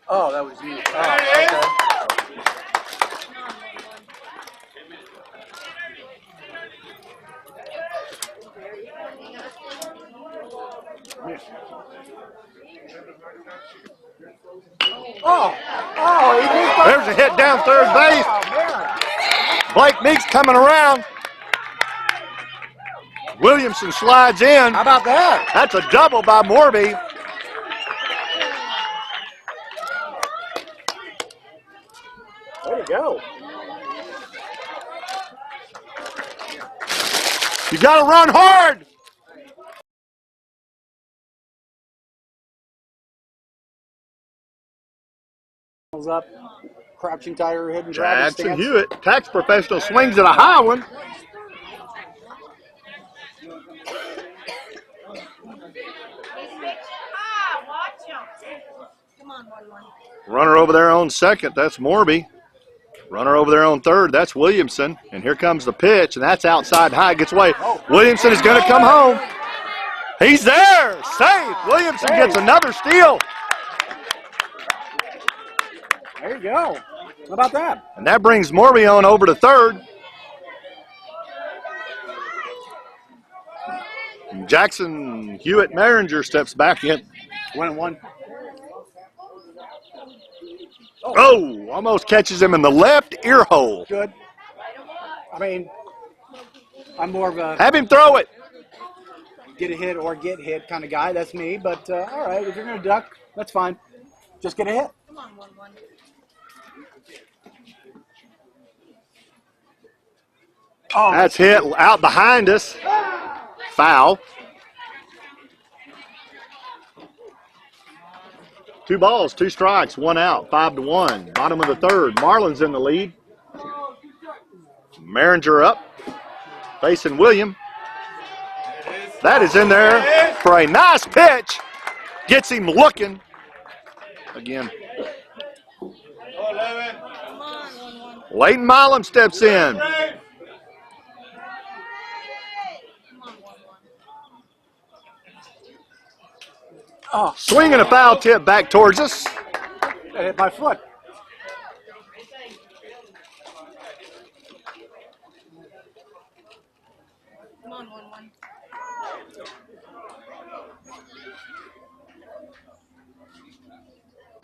Oh, that was you. Oh, okay. Oh, he missed. There's a hit down third base. Oh, man. Blake Meeks coming around. Williamson slides in. How about that? That's a double by Morby. Way to go. You got to run hard. Up, crouching tiger, hidden dragon Jackson stance. Hewitt, tax professional, swings at a high one. Runner over there on second, that's Morby. Runner over there on third, that's Williamson. And here comes the pitch, and that's outside high, gets away. Williamson is going to come home. He's there, safe. Williamson gets another steal. There you go. How about that? And that brings Morby on over to third. Jackson Hewitt Maringer steps back in. 1-1. Oh, almost catches him in the left ear hole. Good. I mean, I'm more of a Have him throw it. get a hit or get hit kind of guy. That's me. But all right, if you're going to duck, that's fine. Just get a hit. Come on, 1-1. Oh, That's hit out behind us. Foul. 2 balls, 2 strikes, 1 out, 5-1. Bottom of the third. Marlins in the lead. Maringer up, facing William. That is in there for a nice pitch. Gets him looking. Again. Leighton Milam steps in. oh, Swinging a foul tip back towards us. I hit my foot. Come on, 1-1.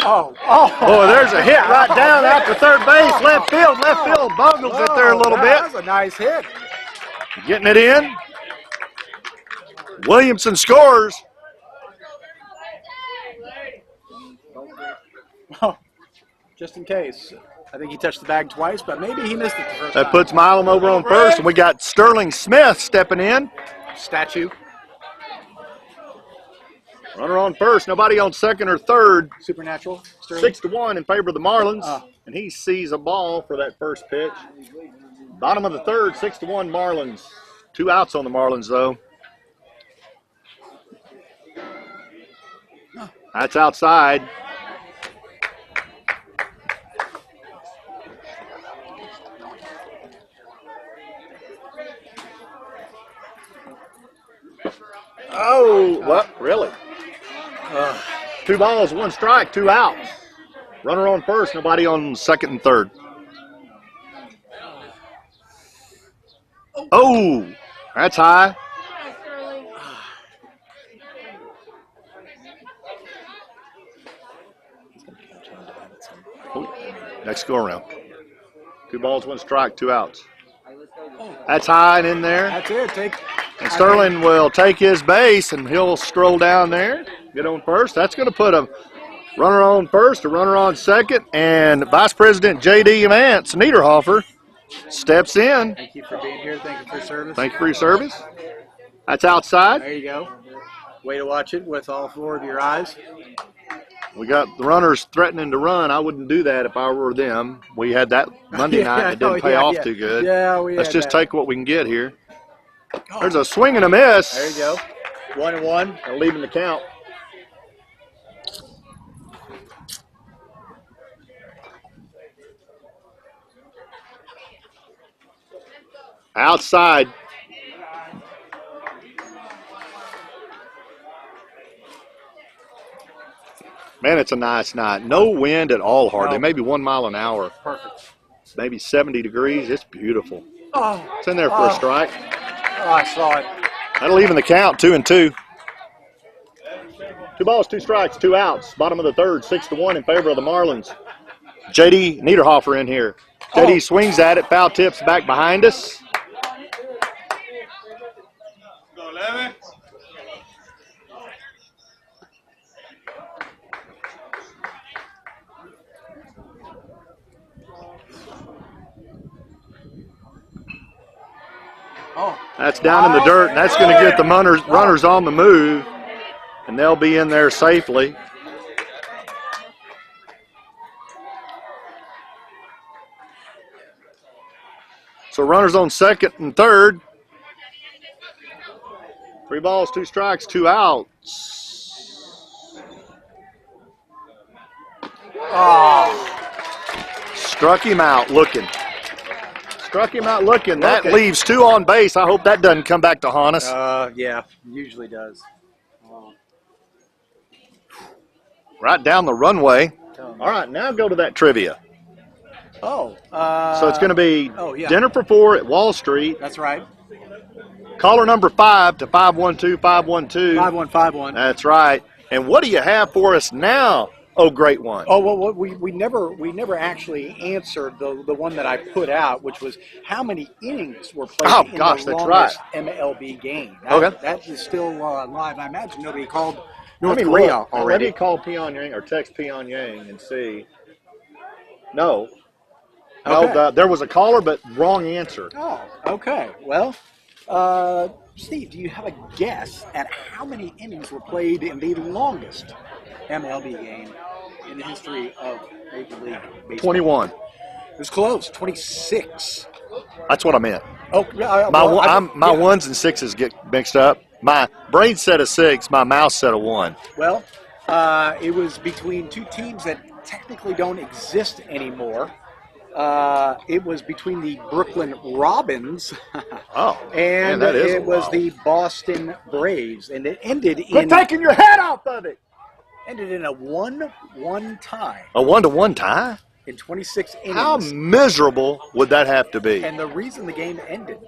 Oh, oh. Oh, there's a hit right down out to third base. Left field. Left field bungles it there a little bit. That was a nice hit. Getting it in. Williamson scores. Oh, just in case. I think he touched the bag twice, but maybe he missed it the first That time. puts Milam over on first, and we got Sterling Smith stepping in. Statue. Runner on first, nobody on second or third. Supernatural. Sterling. 6-1 in favor of the Marlins, Oh. and he sees a ball for that first pitch. Bottom of the third, 6-1 Marlins. 2 outs on the Marlins, though. That's outside. Oh, what? Really? 2 balls, 1 strike, 2 outs. Runner on first, nobody on second and third. Oh, that's high. Next go around. 2 balls, 1 strike, 2 outs. That's high and in there. That's it. Take. And Sterling will take his base, and he'll stroll down there, get on first. That's going to put a runner on first, a runner on second, and Vice President J.D. Vance Niederhofer steps in. Thank you for being here. Thank you for your service. Thank you for your service. That's outside. There you go. Way to watch it with all 4 of your eyes. We got the runners threatening to run. I wouldn't do that if I were them. We had that Monday night. It didn't pay off too good. Yeah, Let's just take what we can get here. Oh. There's a swing and a miss. There you go. 1-1. And leaving the count. Outside. Man, it's a nice night. No wind at all, hardly. No. Maybe 1 mile an hour. Perfect. Maybe 70 degrees. It's beautiful. Oh, It's in there for a strike. I saw it. That'll even the count, 2-2. 2 balls, 2 strikes, 2 outs. Bottom of the third, 6-1 in favor of the Marlins. J.D. Niederhofer in here. JD swings at it. Foul tips back behind us. Go 11. Oh, That's down in the dirt, and that's going to get the runners on the move, and they'll be in there safely. So runners on second and third. 3 balls, 2 strikes, 2 outs. Struck him out looking. That leaves 2 on base. I hope that doesn't come back to haunt us. Yeah, usually does. Right down the runway. All right, now go to that trivia. So So it's going to be dinner for 4 at Wall Street. That's right. Caller number 5 to 512-512. 5151. That's right. And what do you have for us now? Oh, great one. Oh well, we never actually answered the one that I put out, which was how many innings were played in the that's longest MLB game. That is still live. I imagine nobody called North Korea already. Let me call Pyongyang or text Pyongyang and see. No. Okay. No, there was a caller, but wrong answer. Oh, okay. Well, Steve, do you have a guess at how many innings were played in the longest MLB game in the history of Major League Baseball? 21. It was close. 26. That's what I meant. Oh, My ones and sixes get mixed up. My brain said a 6. My mouth said a 1. Well, it was between 2 teams that technically don't exist anymore. It was between the Brooklyn Robins and it was the Boston Braves, and it ended Quit taking your head off of it. Ended in a 1-1 tie. A 1-1 tie? In 26 innings. How miserable would that have to be? And the reason the game ended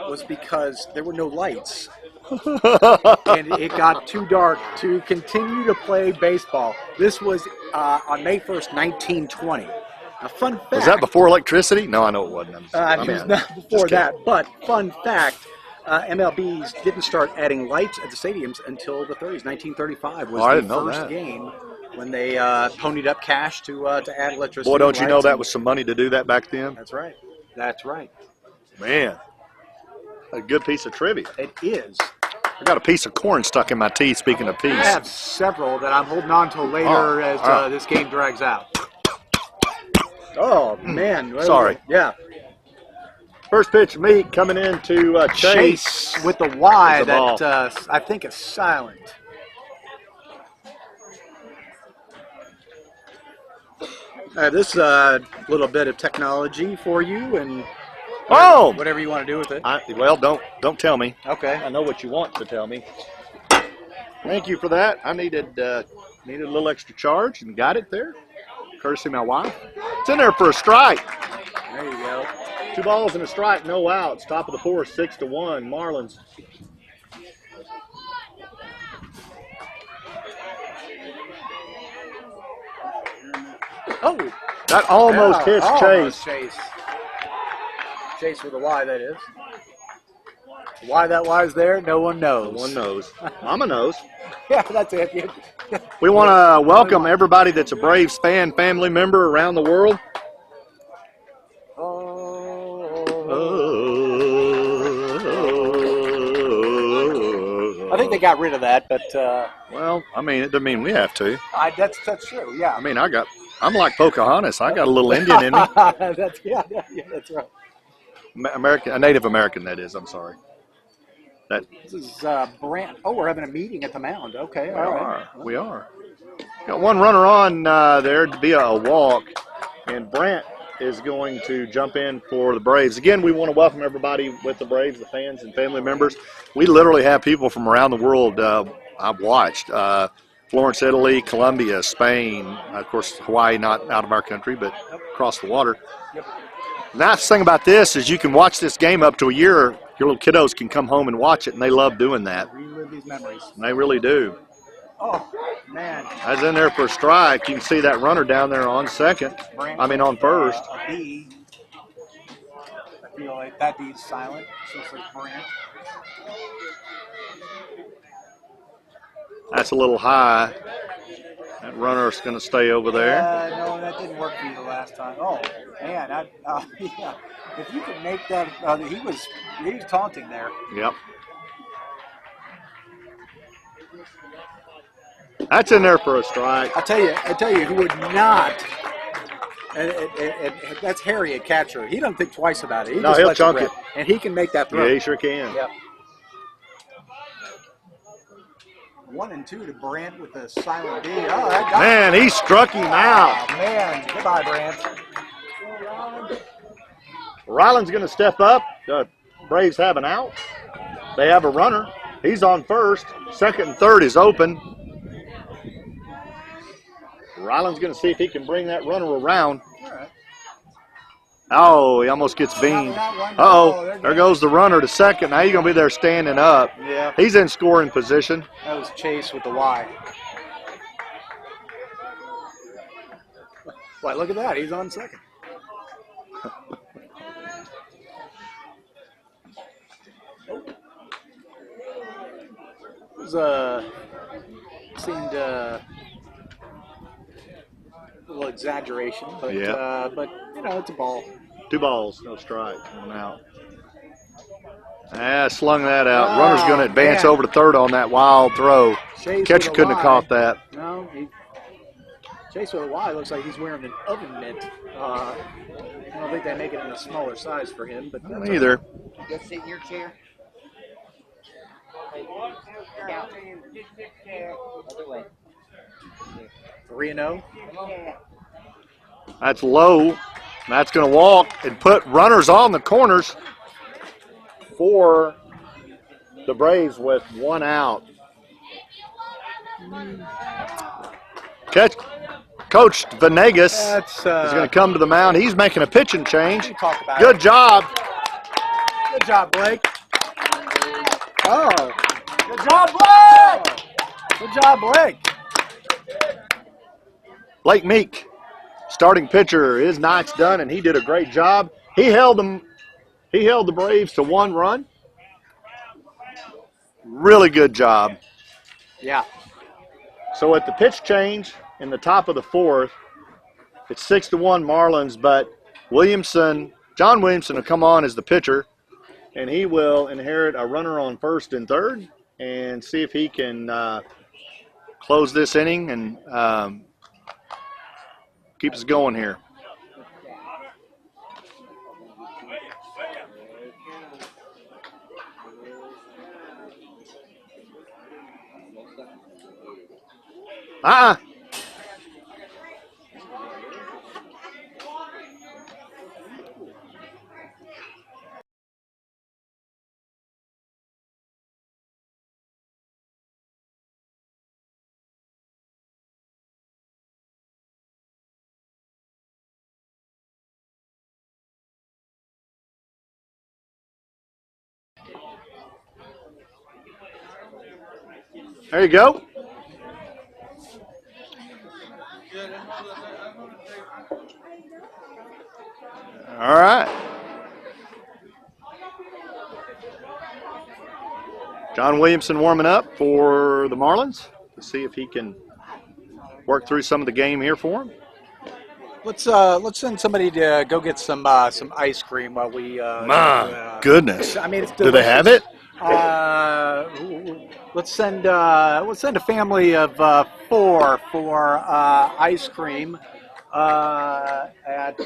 was because there were no lights. And it got too dark to continue to play baseball. This was on May 1st, 1920. A fun fact. Was that before electricity? No, I know it wasn't. It was not before that. But fun fact, MLBs didn't start adding lights at the stadiums until the 30s. 1935 was the first game when they ponied up cash to add electricity. Boy, don't you know that was some money to do that back then? That's right. That's right. Man, a good piece of trivia. It is. I got a piece of corn stuck in my teeth, speaking of teeth. I have several that I'm holding on to later as this game drags out. Oh, man. Sorry. Yeah. First pitch meet coming into Chase. With the Y ball. that I think is silent. This little bit of technology for you and whatever you want to do with it. Well, don't tell me. Okay. I know what you want to tell me. Thank you for that. I needed a little extra charge and got it there. Courtesy of my wife. It's in there for a strike. There you go. 2 balls and a strike, no outs. Top of the 4th, 6-1. Marlins. Oh, that almost hits almost Chase. Chase with a Y, that is. Why that Y is there, no one knows. No one knows. Mama knows. Yeah, that's it. We want to welcome everybody that's a Braves fan, family member around the world. I think they got rid of that, but well, I mean, it doesn't mean we have to. That's true. Yeah. I mean, I'm like Pocahontas. I got a little Indian in me. That's right. A Native American, that is. I'm sorry. This is Brant. Oh, we're having a meeting at the mound. Okay, all right. We are. Got one runner on there to be a walk, and Brant is going to jump in for the Braves. Again, we want to welcome everybody with the Braves, the fans and family members. We literally have people from around the world I've watched. Florence, Italy, Colombia, Spain, of course, Hawaii, not out of our country, but across the water. Yep. The nice thing about this is you can watch this game up to a year. Your little kiddos can come home and watch it, and they love doing that. Relive these memories. They really do. Oh, man. That's in there for a strike. You can see that runner down there on second. Brant on first. A B feel like that D's silent. So it's like Brant. That's a little high. That runner's going to stay over there. No, that didn't work for you the last time. Oh, man. Yeah. If you can make that, he was taunting there. Yep. That's in there for a strike. I tell you, who would not. And that's Harry at catcher. He doesn't think twice about it. He just he'll lets chunk rip. it. And he can make that throw. Yeah, he sure can. Yep. 1 and 2 to Brant with a silent D. Oh, that got Man, he struck him out. Oh, man. Goodbye, Brant. Ryland's going to step up. The Braves have an out. They have a runner. He's on first. Second and third is open. Ryland's going to see if he can bring that runner around. All right. Oh, he almost gets beamed. Uh-oh, there goes the runner to second. Now he's going to be there standing up. Yeah. He's in scoring position. That was Chase with the Y. Why, look at that. He's on second. It was, seemed a little exaggeration, but you know, it's a ball. 2 balls, no strike, 1 out. Slung that out. Runner's going to advance over to third on that wild throw. Chase Catcher with a couldn't have Y. caught that. No, Chase with a Y looks like he's wearing an oven mitt. I don't think they make it in a smaller size for him, but that's Neither. Go sit in your chair. Down. Other way. 3-0. That's low. That's going to walk and put runners on the corners for the Braves with 1 out. Coach Venegas is going to come to the mound. He's making a pitching change. Talk about Good it. job. Good job, Blake. Oh. Good job, Blake. Good job, Blake. Blake Meek, starting pitcher, his night's done, and he did a great job. He held the Braves to 1 run. Really good job. Yeah. So at the pitch change in the top of the 4th, it's 6-1 Marlins, but John Williamson will come on as the pitcher, and he will inherit a runner on first and third and see if he can close this inning and keep us going here. There you go. All right. John Williamson warming up for the Marlins to see if he can work through some of the game here for him. Let's send somebody to go get some ice cream while we. My goodness. I mean, it's Do they have it? Let's send a family of 4 for ice cream at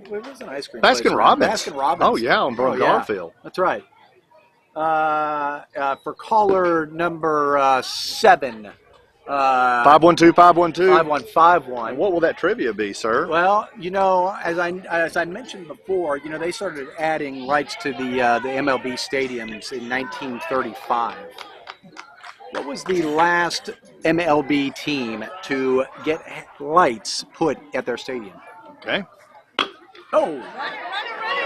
where was an ice cream place? Baskin Robbins. Baskin Robbins. Oh yeah, on Garfield. That's right. For caller number 7. 512-512. 5151. And what will that trivia be, sir? Well, you know, as I mentioned before, you know, they started adding lights to the MLB stadiums in 1935. What was the last MLB team to get lights put at their stadium? Okay. Oh,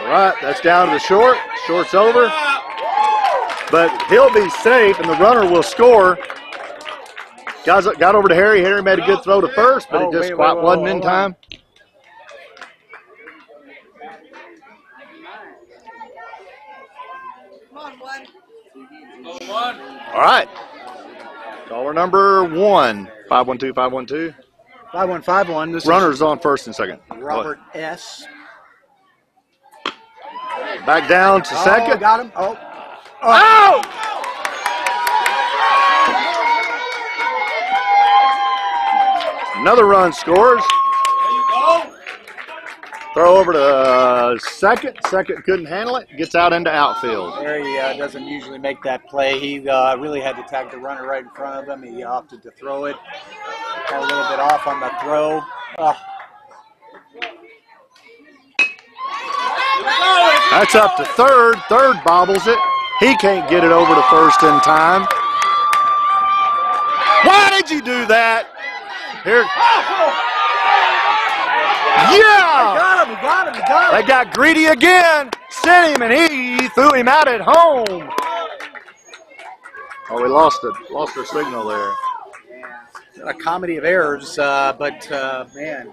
All right, that's down to the short. Short's over. But he'll be safe, and the runner will score. Guys got over to Harry. Harry made a good throw to first, but it just quite wasn't in time. 1. Go 1. All right. Caller number 1, 512-512. 5151. This Runners on first and second. is Robert S. Back down to Oh, second. got him. Oh. Oh! Another run scores. There you go. Throw over to second. Second couldn't handle it. Gets out into outfield. There he doesn't usually make that play. He really had to tag the runner right in front of him. He opted to throw it. Got a little bit off on the throw. That's up to third. Third bobbles it. He can't get it over to first in time. Why did you do that? Here. Yeah! Got him, he got him, he got him. They got greedy again. Sent him, and he threw him out at home. Oh, we lost it. Lost our signal there. A comedy of errors, but man.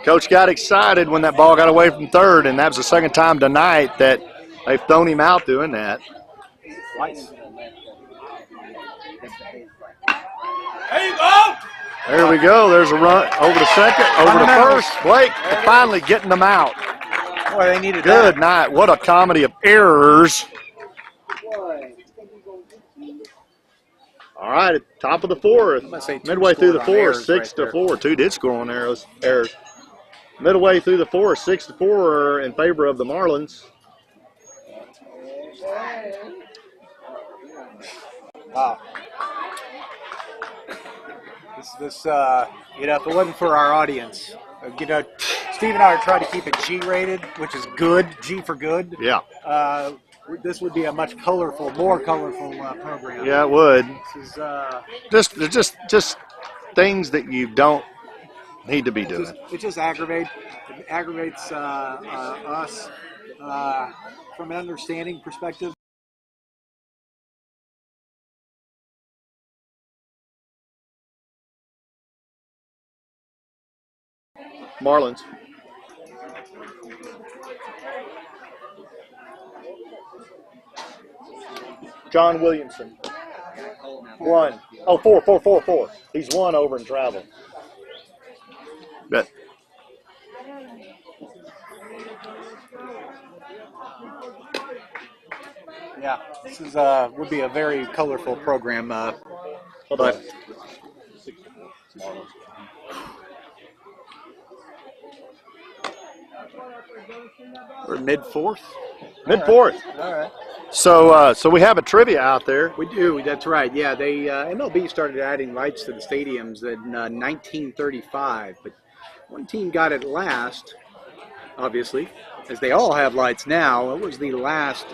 Coach got excited when that ball got away from third, and that was the second time tonight that they've thrown him out doing that. Twice. There you go. There we go. There's a run over to second, over to Fundamentals. first. Blake finally getting them out. Boy, they needed Good that. night. What a comedy of errors. All right, at top of the fourth. I'm gonna say two Midway through the scored on fourth, errors 6 right to there. 4. Two did score on errors. Midway through the fourth, 6 to 4 in favor of the Marlins. Wow. This if it wasn't for our audience, Steve and I are trying to keep it G-rated, which is good, G for good. Yeah. This would be a much more colorful program. Yeah, it would. This is Just things that you don't need to be doing. it just aggravates us from an understanding perspective. Marlins. John Williamson. 1. Oh, 4. He's 1 over in travel. Bet. Yeah, this is would be a very colorful program, but we're mid-fourth. Mid-fourth. All right. So we have a trivia out there. We do. That's right. Yeah, they MLB started adding lights to the stadiums in 1935, but one team got it last. Obviously, as they all have lights now. It was the last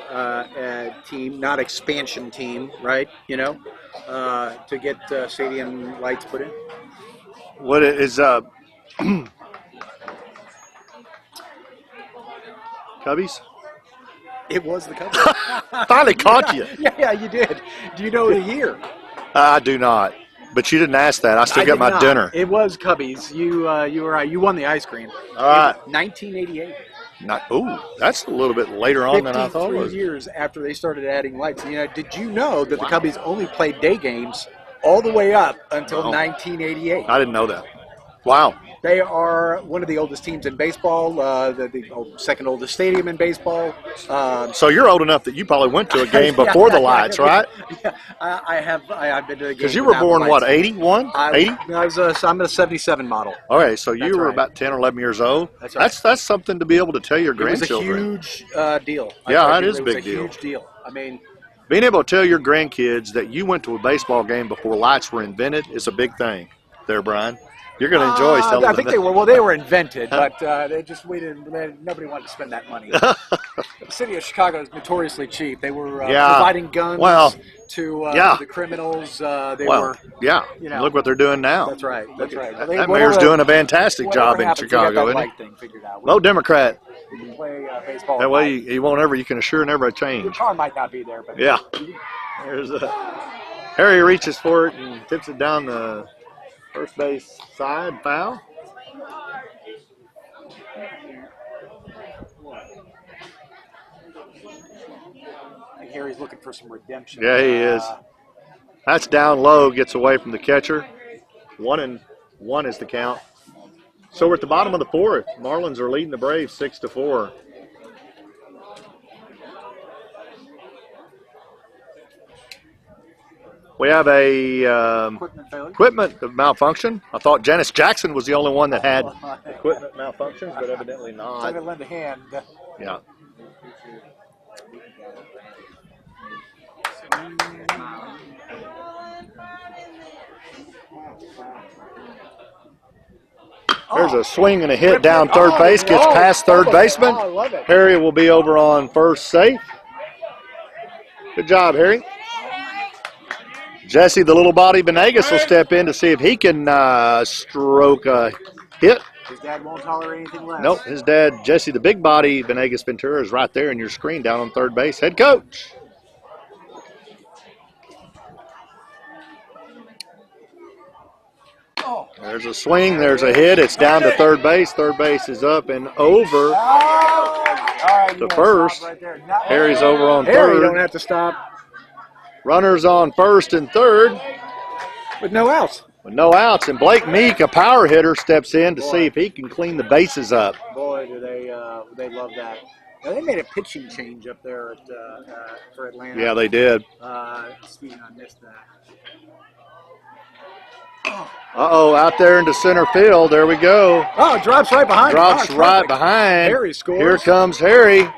team, not expansion team, right? To get stadium lights put in. What is Cubbies? It was the Cubs. Finally caught you. Yeah, you did. Do you know the year? I do not. But you didn't ask that. I still I got did my not. dinner. It was Cubbies. You were right. You won the ice cream. All right. 1988. Ooh, that's a little bit later on than I thought it 53 was. years after they started adding lights. Did you know that the Cubbies only played day games all the way up until No. 1988? I didn't know that. Wow. They are one of the oldest teams in baseball, the second oldest stadium in baseball. So you're old enough that you probably went to a game before the lights, right? Yeah, I've been to a game. Because you were without the born, what, lights. 81? 80? I'm a 77 model. Okay, so you That's were right. about 10 or 11 years old. That's right. That's something to be able to tell your It was a grandchildren. huge deal. Yeah, it is a It was big deal. huge deal. I mean, Being able to tell your grandkids that you went to a baseball game before lights were invented is a big thing there, Brian. You're going to enjoy telling I them think that. they were. Well, they were invented, but nobody wanted to spend that money. The city of Chicago is notoriously cheap. They were providing guns to the criminals. They were. Yeah. Look what they're doing now. That's right. That's right. Well, That mayor's doing a fantastic job in Chicago, isn't he? Thing figured out. Vote Democrat. We can play baseball. That way you won't ever. You can assure never a Your change. car might not be there, but Yeah. There's Harry reaches for it and tips it down the first base side, foul. Harry's looking for some redemption. Yeah, he is. That's down low, gets away from the catcher. 1-1 is the count. So we're at the bottom of the fourth. Marlins are leading the Braves 6-4. We have a equipment malfunction. I thought Janice Jackson was the only one that had equipment malfunctions, but evidently I'm not. going to lend a hand. Yeah. There's a swing and a hit down third base, gets past third baseman. I love it. Harry will be over on first safe. Good job, Harry. Jesse, the little body Benegas, will step in to see if he can stroke a hit. His dad won't tolerate anything less. Nope, his dad, Jesse, the big body Benegas Ventura, is right there in your screen down on third base. Head coach. There's a swing, there's a hit. It's down to third base. Third base is up and over to first. Harry's over on Harry don't third. have to stop Runners on first and third with no outs. with no outs. And Blake Meek, a power hitter, steps in to see if he can clean the bases up. Boy, do they love that. Now, they made a pitching change up there for Atlanta. Yeah, they did. Steven, I missed that. Uh-oh, out there into center field. There we go. Oh, it drops right behind. Drops him. right behind. Harry scores. Here comes Harry.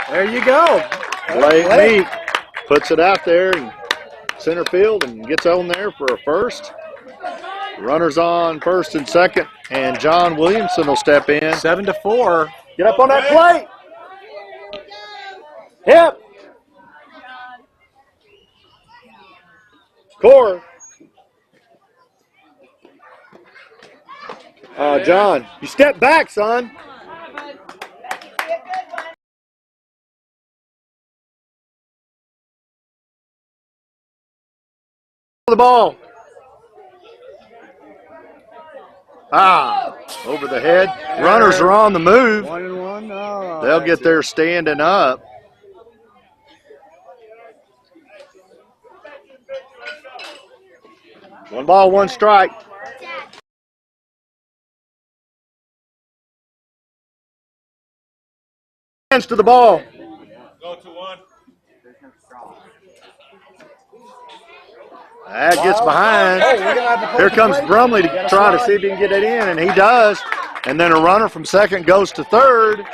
There you go. Blake Meek puts it out there in center field and gets on there for a first. Runners on first and second, and John Williamson will step in. 7-4. Get up on that plate. Hip. Score. John, you step back, son. The ball. Over the head. Runners are on the move. 1-1. Oh, They'll get there standing up. One ball, one strike. Hands to the ball. Go to one. That gets behind. Oh, we're gonna have to Here play comes play. Brumley to try to see if he can get it in, and he does. And then a runner from second goes to third.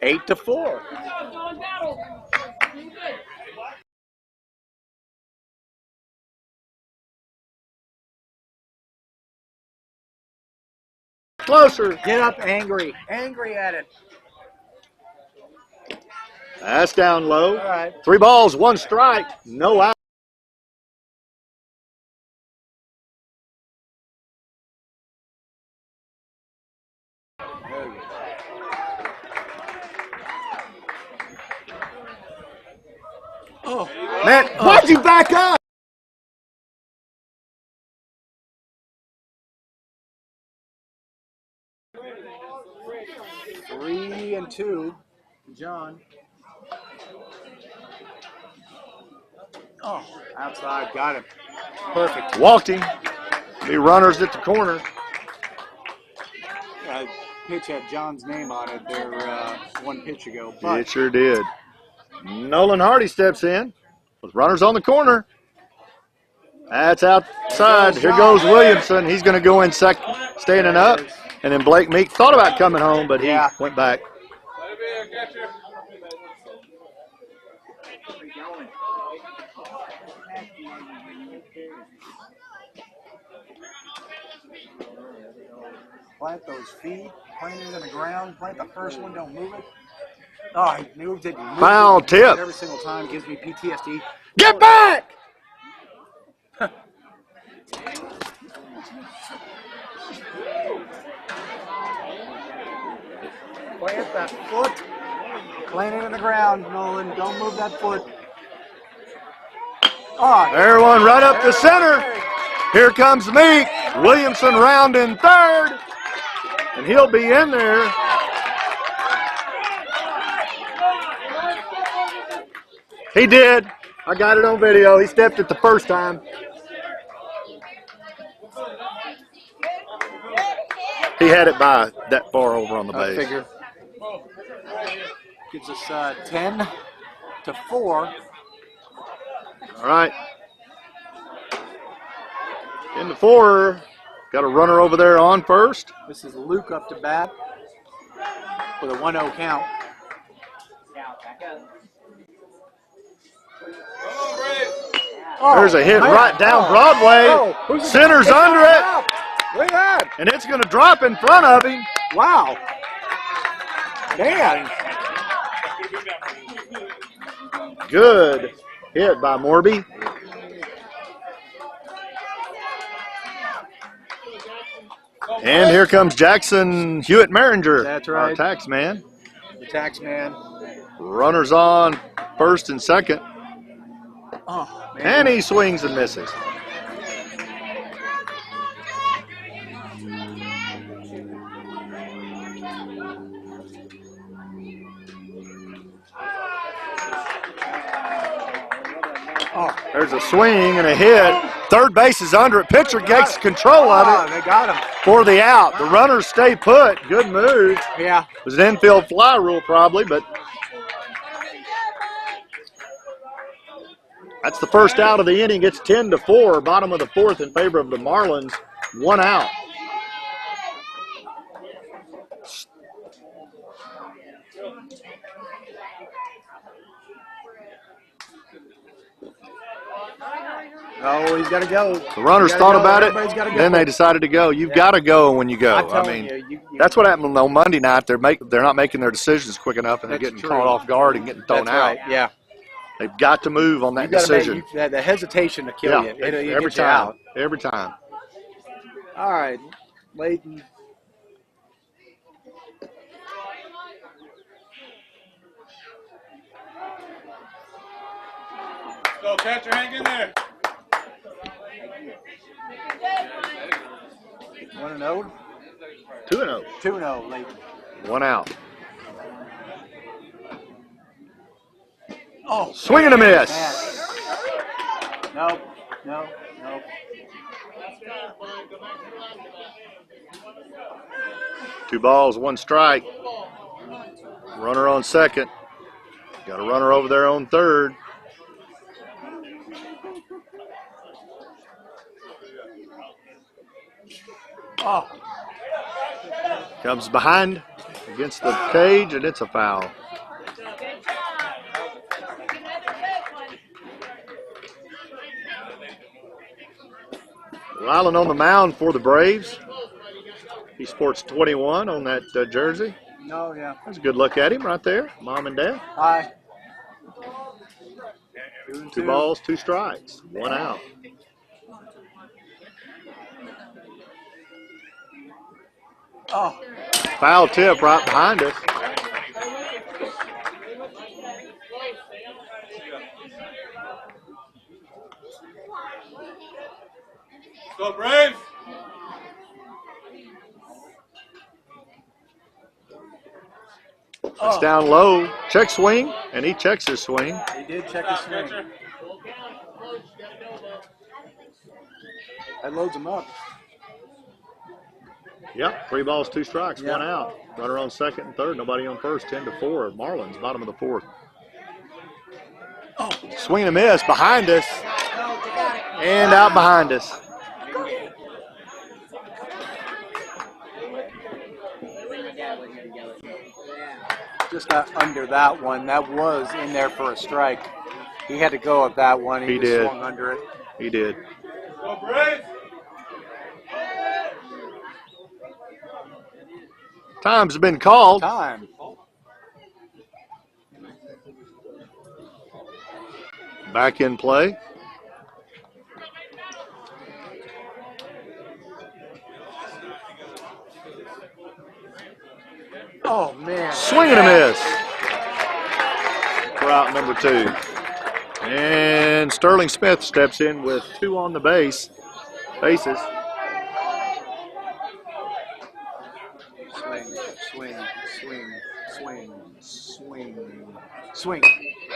8-4. Closer. Get up angry. Angry at it. That's down low. All right. 3 balls, 1 strike. No out. Oh, Man, why'd you back up? three and two. John. Oh, outside. Got him. Perfect. Walked him. Be runners at the corner. Pitch had John's name on it there one pitch ago. But It sure did. Nolan Hardy steps in with runners on the corner. That's outside. Here goes Williamson. He's going to go in second, standing up. And then Blake Meek thought about coming home, but he went back. Let it be a catcher. plant those feet, plant it in the ground, plant the first one, don't move it. Oh, he moved it. Foul tip. Every single time gives me PTSD. Get back! Plant that foot. Plant it in the ground, Nolan. Don't move that foot. Oh, Everyone right up the center. Here comes Meek. Williamson rounding third. And he'll be in there. He did. I got it on video. He stepped it the first time. He had it by that far over on the I base. figure. Gives us 10-4. All right. In the 4, got a runner over there on first. This is Luke up to bat with a 1-0 count. Oh, There's a hit man. right down Oh. Broadway. Oh, who's it? Center's It's under coming it, out. Look at that. and it's going to drop in front of him. Wow. Man. Good hit by Morby. And here comes Jackson Hewitt Maringer, That's our right. tax man. The tax man. Runners on first and second, Oh, man. and he swings and misses. Oh, There's a swing and a hit. Third base is under it. Pitcher gets control of it they got him. for the out. The runners stay put. Good move. Yeah. It was an infield fly rule probably, but that's the first out of the inning. It's 10-4, bottom of the 4th in favor of the Marlins. 1 out. Oh, he's got to go. The runners Gotta thought go. about it, Everybody's gotta go. then they decided to go. You've Yeah. got to go when you go. I'm I telling mean, you, that's what happened on Monday night. They're not making their decisions quick enough, and they're That's getting true. caught off guard and getting thrown That's out. right. Yeah. They've got to move on that You gotta decision. the hesitation to kill you. It every gets you time. out. Every time. All right, Leighton. Go, catcher, hang in there. 1-0. 2-0. 2-0, Leighton. 1 out. Oh, Swing and a miss. no, no, no. Two balls, one strike. Runner on second. Got a runner over there on third. Oh, Comes behind against the cage, and it's a foul. Rylan on the mound for the Braves. He sports 21 on that jersey. no, yeah. That's a good look at him right there, Mom and Dad. Hi. 2 balls, 2 strikes, 1 out. Oh, Foul tip right behind us. Go, Braves. It's down low. Check swing, and he checks his swing. he did check his swing. Catcher. That loads him up. Yep, 3 balls, 2 strikes, Yeah. 1 out. Runner on second and third, nobody on first, 10-4. Marlins, bottom of the 4th. Oh, Swing and a miss behind us, and out behind us. just under that one. That was in there for a strike. He had to go at that one. He just did. swung under it. He did. Go, Braves. Time's been called. Time. Back in play. Oh, man. Swing and a miss. For out number 2. And Sterling Smith steps in with 2 on the bases. Swing, swing, swing, swing, swing, swing.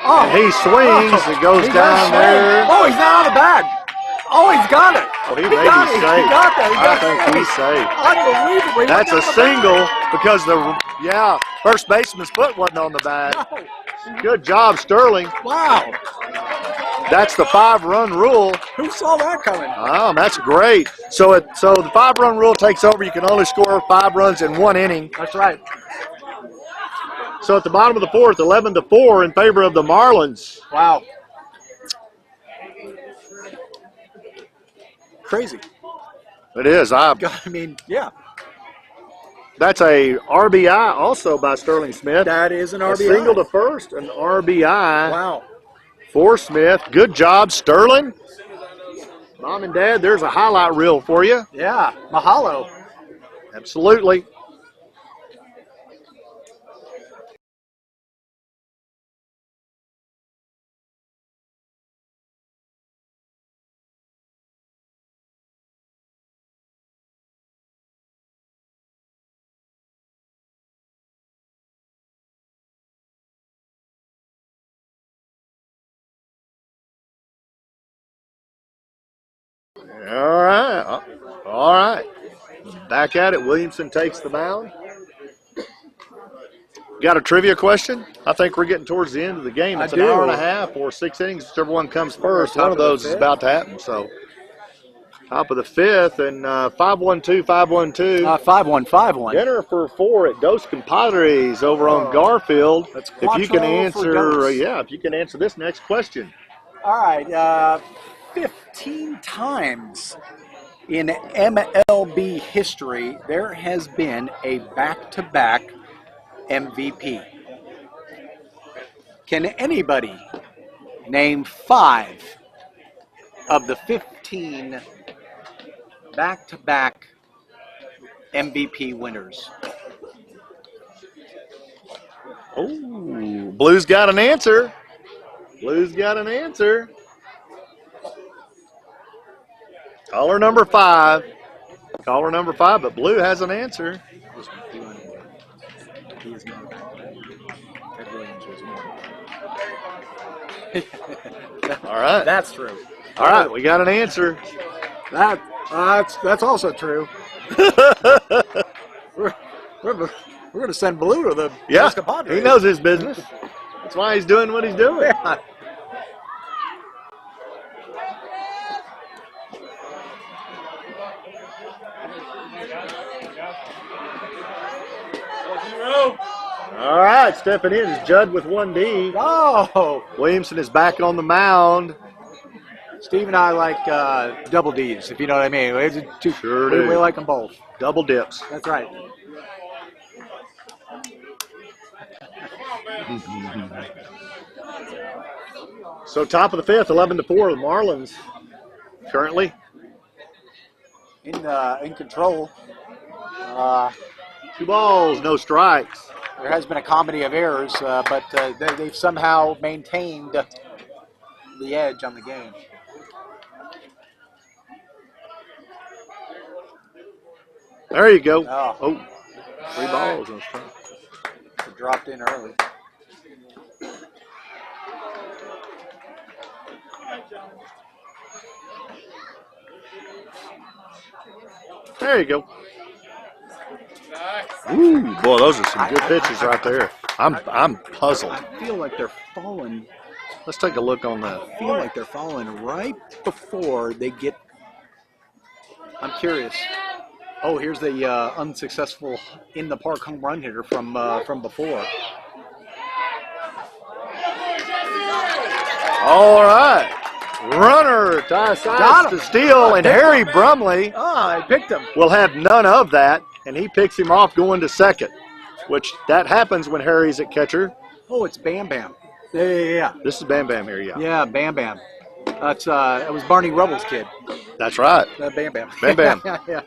Oh, And he swings. It goes he does down swing. there. Oh, he's not on the bag. Oh, he's got it. Oh, he He may got be it. safe. He got that. He I got think it. he's safe. Unbelievable. He That's a wasn't on the bag. single because first baseman's foot wasn't on the bag. No. Good job, Sterling. Wow. That's the 5-run rule. Who saw that coming? Oh, that's great. So the 5-run rule takes over. You can only score 5 runs in 1 inning. That's right. So at the bottom of the 4th, 11-4 in favor of the Marlins. Wow. Crazy. It is. I mean, yeah. That's a RBI also by Sterling Smith. That is an A RBI. single to first, an RBI Wow. for Smith. Good job, Sterling. Mom and Dad, there's a highlight reel for you. Yeah. Mahalo. Absolutely. All right. All right. Back at it. Williamson takes the mound. Got a trivia question? I think we're getting towards the end of the game. It's I an do. hour and a half or 6 innings, whichever one comes first. Top One of of the those is fifth. about to happen. So, top of the 5th and 5-1-2, 5-1-2. 5-1-5-1. Dinner for 4 at Dos Compadres over on Oh, Garfield. that's If you can Quattro for answer, Dos. if you can answer this next question. All right. 15 times in MLB history, there has been a back-to-back MVP. Can anybody name 5 of the 15 back-to-back MVP winners? Oh, Blue's got an answer. Blue's got an answer. Caller number 5. Caller number 5, but Blue has an answer. All right. That's true. All right, we got an answer. That's also true. We're going to send Blue to the Yeah, Dos Compadres. he knows his business. That's why he's doing what he's doing. Yeah. All right, stepping in is Judd with 1D. Oh, Williamson is back on the mound. Steve and I like double D's, if you know what I mean. Sure We do. like them both. Double dips. That's right. So top of the 5th, 11-4, the Marlins currently. In control. 2 balls, no strikes. There has been a comedy of errors, but they've somehow maintained the edge on the game. There you go. Oh. 3 balls, no strikes. It dropped in early. There you go. Ooh, boy, those are some good pitches right there. I'm puzzled. I feel like they're falling. Let's take a look on that. I feel like they're falling right before they get. I'm curious. Oh, here's the unsuccessful in the park home run hitter from before. All right. Runner to Got sides him. to steal, and Harry Brumley I picked him. will have none of that, and he picks him off going to second, which that happens when Harry's at catcher. Oh, it's Bam Bam. Yeah. This is Bam Bam here, yeah. Yeah, Bam Bam. That was Barney Rubble's kid. That's right. Bam Bam. Bam Bam. Yeah.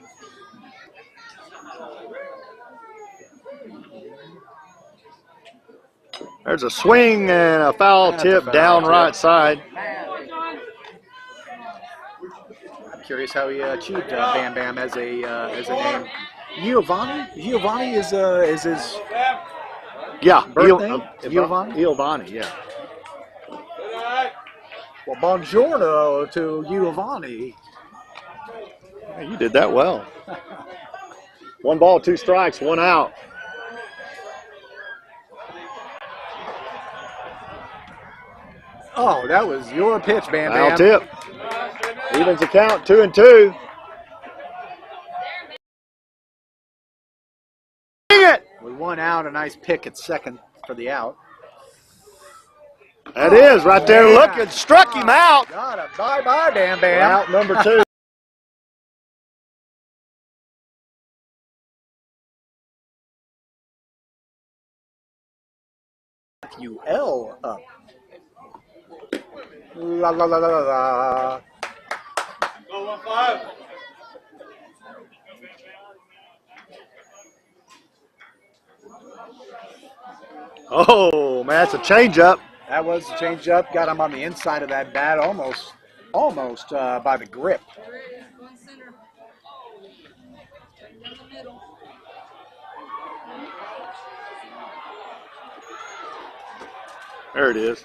There's a swing and a foul That's a tip foul down tip. right side. I'm curious how he achieved Bam Bam as a name. Giovanni is his. Yeah, Birth name? Giovanni, yeah. Well, buongiorno to Giovanni. Yeah, you did that well. 1 ball, 2 strikes, 1 out. Oh, that was your pitch, Bam Foul Bam. tip. Evens the count, 2-2. Dang it! With 1 out, a nice pick at second for the out. That is right there man. looking. Struck him out. Got it. Bye-bye, Bam Bam. Out number 2. Matthew L. up. La la la la la la. Go 1-5. Oh, man, that's a changeup. That was the change up. Got him on the inside of that bat, almost by the grip. One center. In the middle. There it is.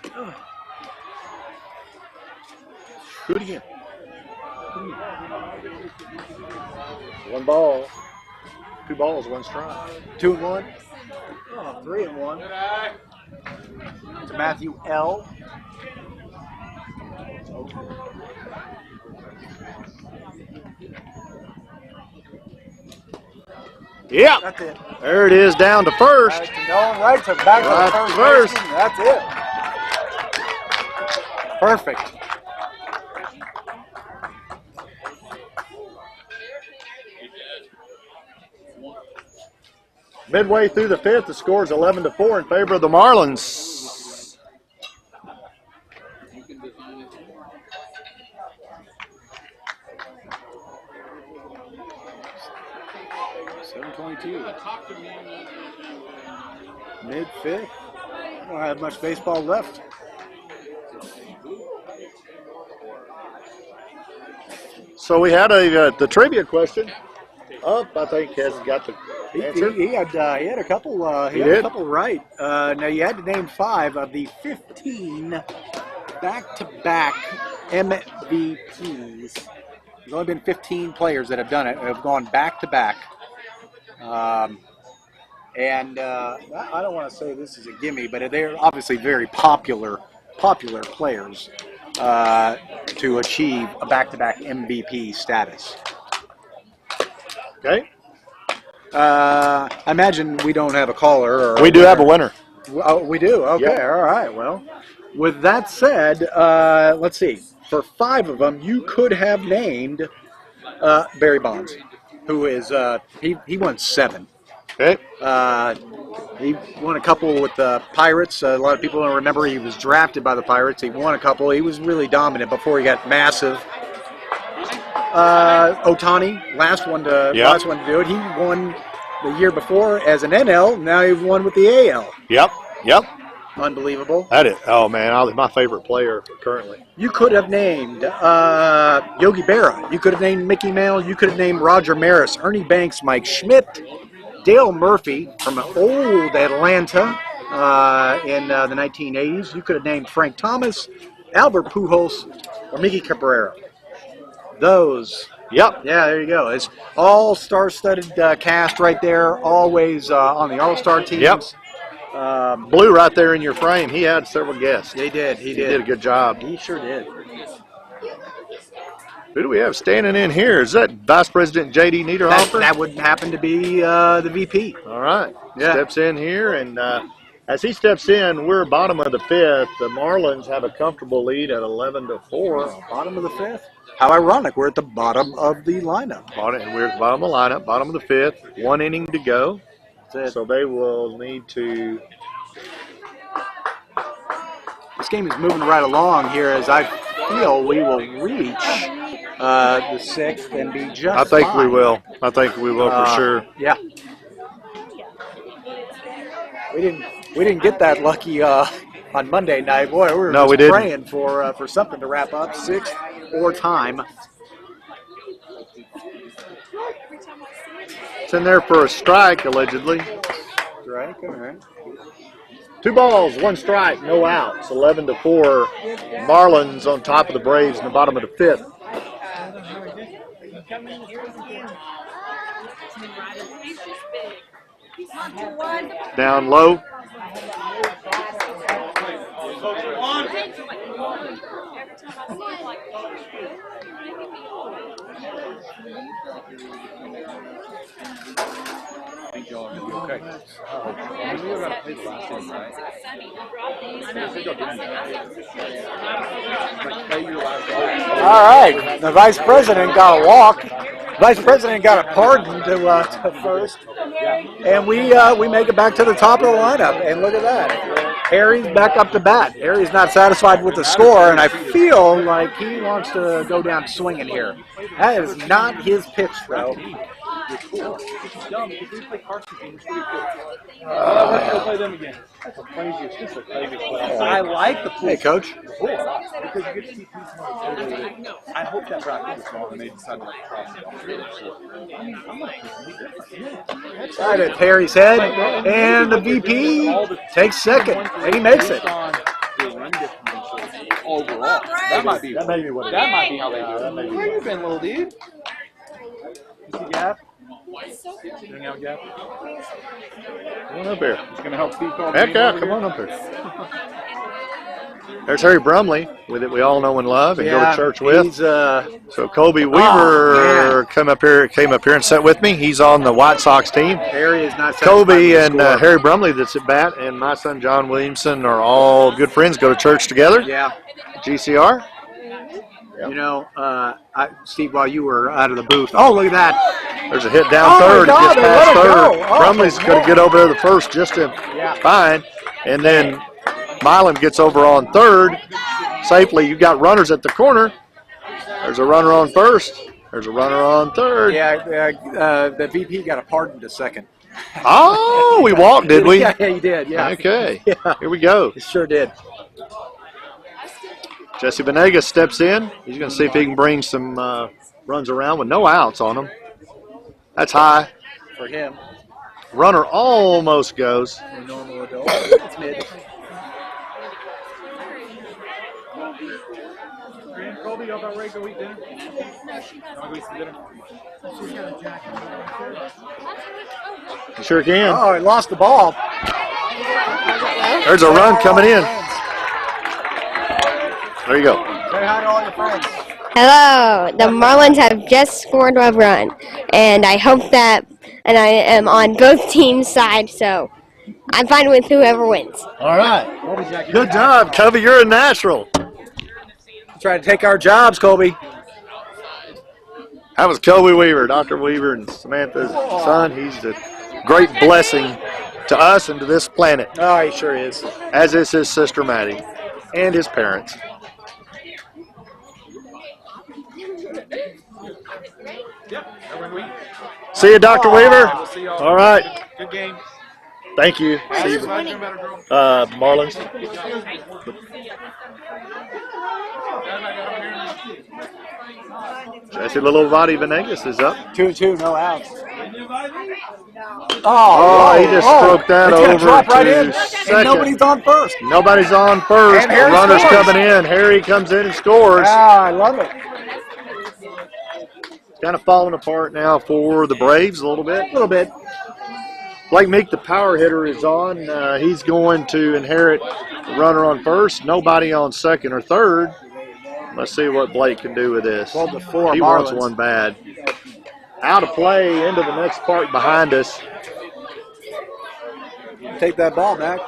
Do it again. 1 ball, 2 balls, 1 strike. 2-1. Oh, 3-1 Good eye. to Matthew L. Yep. That's it. There it is, down to first. Back to Nolan Wright, took back to Right the to first first. baseman. That's it. Perfect. Midway through the 5th, the score is 11-4 in favor of the Marlins. Mid-fifth. Don't have much baseball left. So we had the trivia question up. I think has got the answer. He had a couple. He He had a did? couple right. Now you had to name 5 of the 15 back-to-back MVPs. There's only been 15 players that have done it. Have gone back-to-back. And I don't want to say this is a gimme, but they're obviously very popular players to achieve a back-to-back MVP status. Okay. I imagine we don't have a caller. Or We do have a winner. Oh, we do? Okay, Yep. all right. Well, with that said, let's see. For 5 of them, you could have named Barry Bonds, who is, he won 7. Okay. He won a couple with the Pirates. A lot of people don't remember he was drafted by the Pirates. He won a couple. He was really dominant before he got massive. Otani, last one to do it. He won the year before as an NL. Now he won with the AL. Yep. Unbelievable. That is. Oh man, my favorite player currently. You could have named Yogi Berra. You could have named Mickey Mantle. You could have named Roger Maris, Ernie Banks, Mike Schmidt, Dale Murphy from old Atlanta in the 1980s. You could have named Frank Thomas, Albert Pujols, or Miggy Cabrera. Those. Yep. Yeah, there you go. It's all star-studded cast right there, always on the all-star teams. Yep. Blue right there in your frame. He had several guests. He did. He did a good job. He sure did. Who do we have standing in here? Is that Vice President J.D. Niederhofer? That would happen to be the VP. All right. Yeah. Steps in here, and as he steps in, we're bottom of the 5th. The Marlins have a comfortable lead at 11-4. Bottom of the 5th. How ironic. We're at the bottom of the lineup. And we're at the bottom of the lineup, bottom of the 5th. 1 inning to go. That's it. So they will need to. This game is moving right along here as I feel we will reach the 6th and be just I think we fine. will. I think we will for sure. Yeah. We didn't get that lucky on Monday night. Boy, we were No, just we didn't. praying for something to wrap up. 6th or time. It's in there for a strike, allegedly. Right, all right. 2 balls, 1 strike, no outs. 11-4. Marlins on top of the Braves in the bottom of the 5th. Down low. All right, the vice president got a walk. Vice president got a pardon to first, and we make it back to the top of the lineup. And look at that, Harry's back up to bat. Harry's not satisfied with the score, and I feel like he wants to go down swinging here. That is not his pitch, though. Play them again. That's the craziest. Just the craziest play. I like the pool. Hey, coach. Because you get to see people. I hope that bracket was wrong and they decided to cross it. Right at Harry's head, and the VP takes second, and he makes it. Overall, that might be what that might be how they do it. Where you been, little dude? You see Gap? Hang out, Gap. Come on up here. It's gonna help Steve call. Heck yeah, come on up here. There's Harry Brumley, with it we all know and love and go to church with. He's, So Colby Weaver came up here and sat with me. He's on the White Sox team. Harry is not satisfied Colby with the and score. Harry Brumley that's at bat, and my son John Williamson are all good friends. Go to church together. Yeah. GCR. You know, Steve, while you were out of the booth. Oh, look at that. There's a hit down Oh, my third. It God, gets they past let it third. go. Oh, Brumley's going to get over there the first just in fine. And then Milam gets over on third safely. You got runners at the corner. There's a runner on first. There's a runner on third. Yeah, the VP got a pardon to second. Oh, we walked, did we? Yeah, he did. Yeah. Okay. Yeah. Here we go. He sure did. Jesse Venegas steps in. He's going to see if he can bring some runs around with no outs on him. That's high. For him. Runner almost goes. A normal adult. It's mid. Colby, y'all about ready to go eat dinner? Y'all go eat some dinner? You sure can. Oh, he lost the ball. There's a run coming in. There you go. Say hi to all your friends. Hello, the Marlins have just scored a run, and I hope that, and I am on both teams' side, so I'm fine with whoever wins. All right. Good job, Covey. You're a natural. Trying to take our jobs, Colby. That was Colby Weaver, Dr. Weaver, and Samantha's son. He's a great blessing to us and to this planet, Oh, he sure is. as is his sister Maddie and his parents. See you, Dr. Weaver. We'll see y'all. All right. Good game. Thank you. See you, Marlins. Jesse Lilovati Venegas is up. 2-2, no outs. Oh, he just stroked that it's gonna over drop right to in, second. and nobody's on first. Nobody's on first. And The Harry runner's scores. coming in. Harry comes in and scores. Ah, I love it. It's kind of falling apart now for the Braves a little bit. A little bit. Blake Meek, the power hitter, is on. He's going to inherit the runner on first. Nobody on second or third. Let's see what Blake can do with this. 12-4 He Marlins. wants one bad. Out of play into the next park behind us. Take that ball back.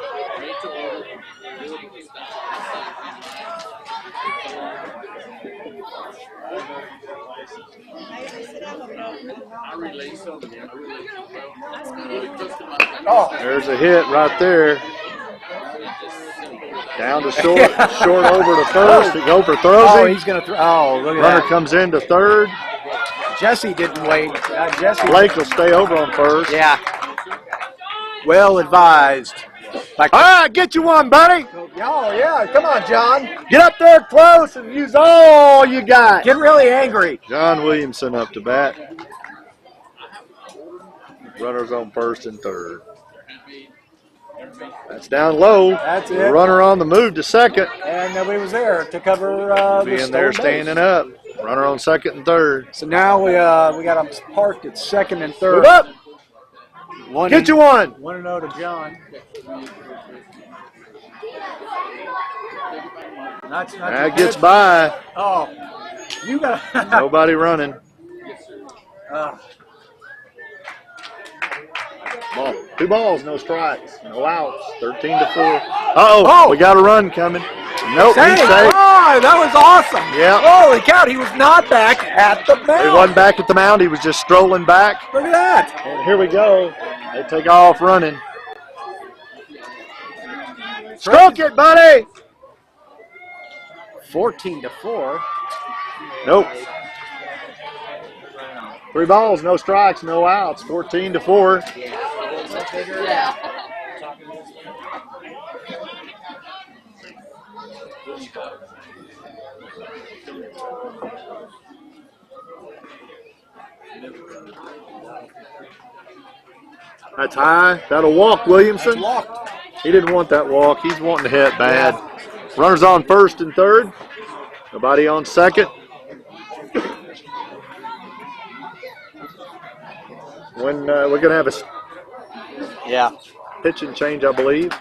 Oh, There's a hit right there. Down to short, short over to first. Gopher throws oh, him. he's gonna throw. Oh, look at Runner that. comes into third. Jesse didn't wait. Jesse. Blake will stay over on first. Yeah. Well advised. Like, All right, get you one, buddy. oh yeah, come on, John. Get up there close and use all you got. Get really angry. John Williamson up to bat. Runners on first and third. That's down low. That's The it. runner on the move to second. And nobody was there to cover the Being there stolen base. standing up. Runner on second and third. So now we got them parked at second and third. Move up. One Get you one. 1-0 to John. Not That gets by. Oh, you got. Nobody running. Ball. 2 balls, no strikes, no outs. 13 to 4. Uh-oh, we got a run coming. Nope, he's Safe. safe. Oh, that was awesome. Yeah. Holy cow, he was not back at the mound. He wasn't back at the mound. He was just strolling back. Look at that. And here we go. They take off running. Stroke it, buddy. 14 to 4. Nope. 3 balls, no strikes, no outs. 14 to 4. That's high. That'll walk, Williamson. Walked. He didn't want that walk. He's wanting to hit bad. Runners on first and third. Nobody on second. When we're going to have a pitching change, I believe.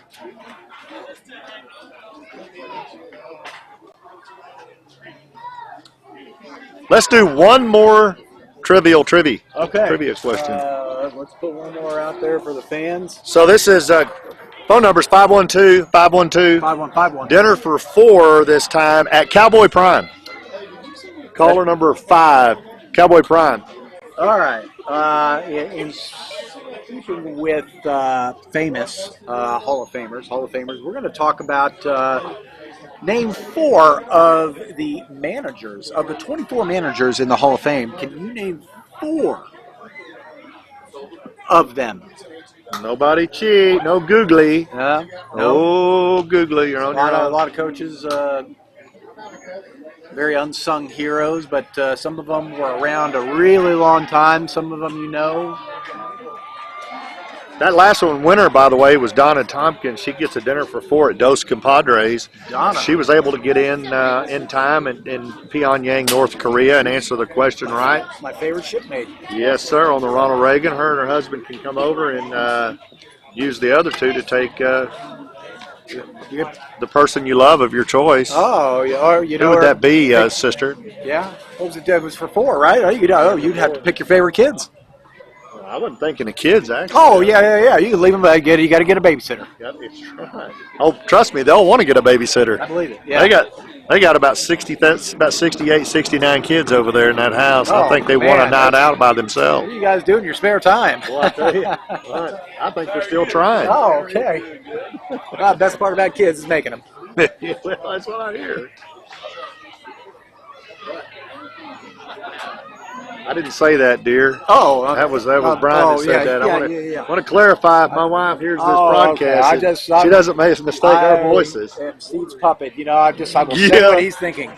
Let's do one more trivia Okay. question. Let's put one more out there for the fans. So this is phone numbers 512-512. 5151. Dinner for 4 this time at Cowboy Prime. Caller number 5, Cowboy Prime. All right. In keeping with famous Hall of Famers, we're going to talk about name 4 of the managers, of the 24 managers in the Hall of Fame. Can you name 4 of them? Nobody cheat. No googly. No. Oh, googly. You're on your A own. lot of coaches, very unsung heroes, but some of them were around a really long time. Some of them you know. That last one winner, by the way, was Donna Tompkins. She gets a dinner for 4 at Dos Compadres. Donna. She was able to get in time in Pyongyang, North Korea, and answer the question right. My favorite shipmate. Yes, sir, on the Ronald Reagan. Her and her husband can come over and use the other 2 to take the person you love of your choice. Oh, you know Who would her- that be, sister? Yeah. What was it? It was for 4, right? You'd have to pick your favorite kids. I wasn't thinking of kids, actually. Oh, yeah. You can leave them. You got to get a babysitter. Yep, it's right. Oh, trust me, they'll want to get a babysitter. I believe it. Yeah. They got about 68, 69 kids over there in that house. I Oh, think they want a man, night that's- out by What themselves. do you guys do in your spare time? Well, I tell you, I think they're still trying. Oh, okay. Well, the best part about kids is making them. Well, that's what I hear. I didn't say that, dear. Oh, That was Brian that said that. I want to clarify if my wife hears this broadcast. okay. She doesn't mistake our voices. And Steve's puppet. I will say Yeah. what he's thinking.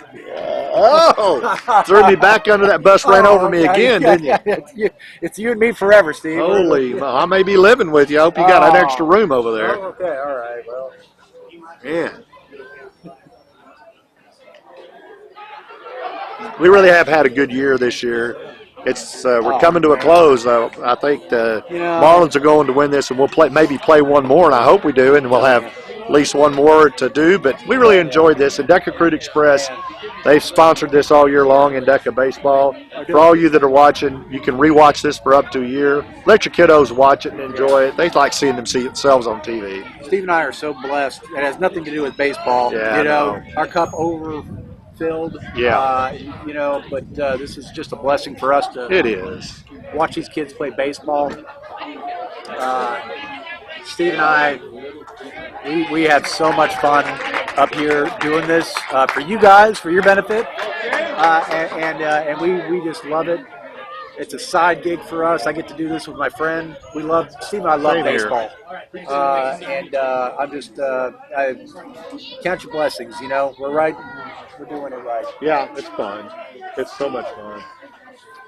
Oh, threw me back under that bus, ran over me again, didn't you? It's you and me forever, Steve. Holy, I may be living with you. I hope you got an Oh. extra room over there. Oh, okay, all right. Well, Yeah. We really have had a good year this year. It's we're coming to a close. I think the Marlins are going to win this, and we'll maybe play one more, and I hope we do, and we'll have at least one more to do. But we really enjoyed this. And Deca Crude Express, they've sponsored this all year long in Deca Baseball. For all you that are watching, you can rewatch this for up to a year. Let your kiddos watch it and enjoy it. They like seeing them see themselves on TV. Steve and I are so blessed. It has nothing to do with baseball. Yeah, I know. Our cup overfilled. Yeah. But this is just a blessing for us to It is. watch these kids play baseball. Steve and I, we had so much fun up here doing this for you guys, for your benefit, and we just love it. It's a side gig for us. I get to do this with my friend. Steve and I love Same here. baseball, and I'm just I count your blessings. We're doing it right. Yeah, it's fun. It's so much fun.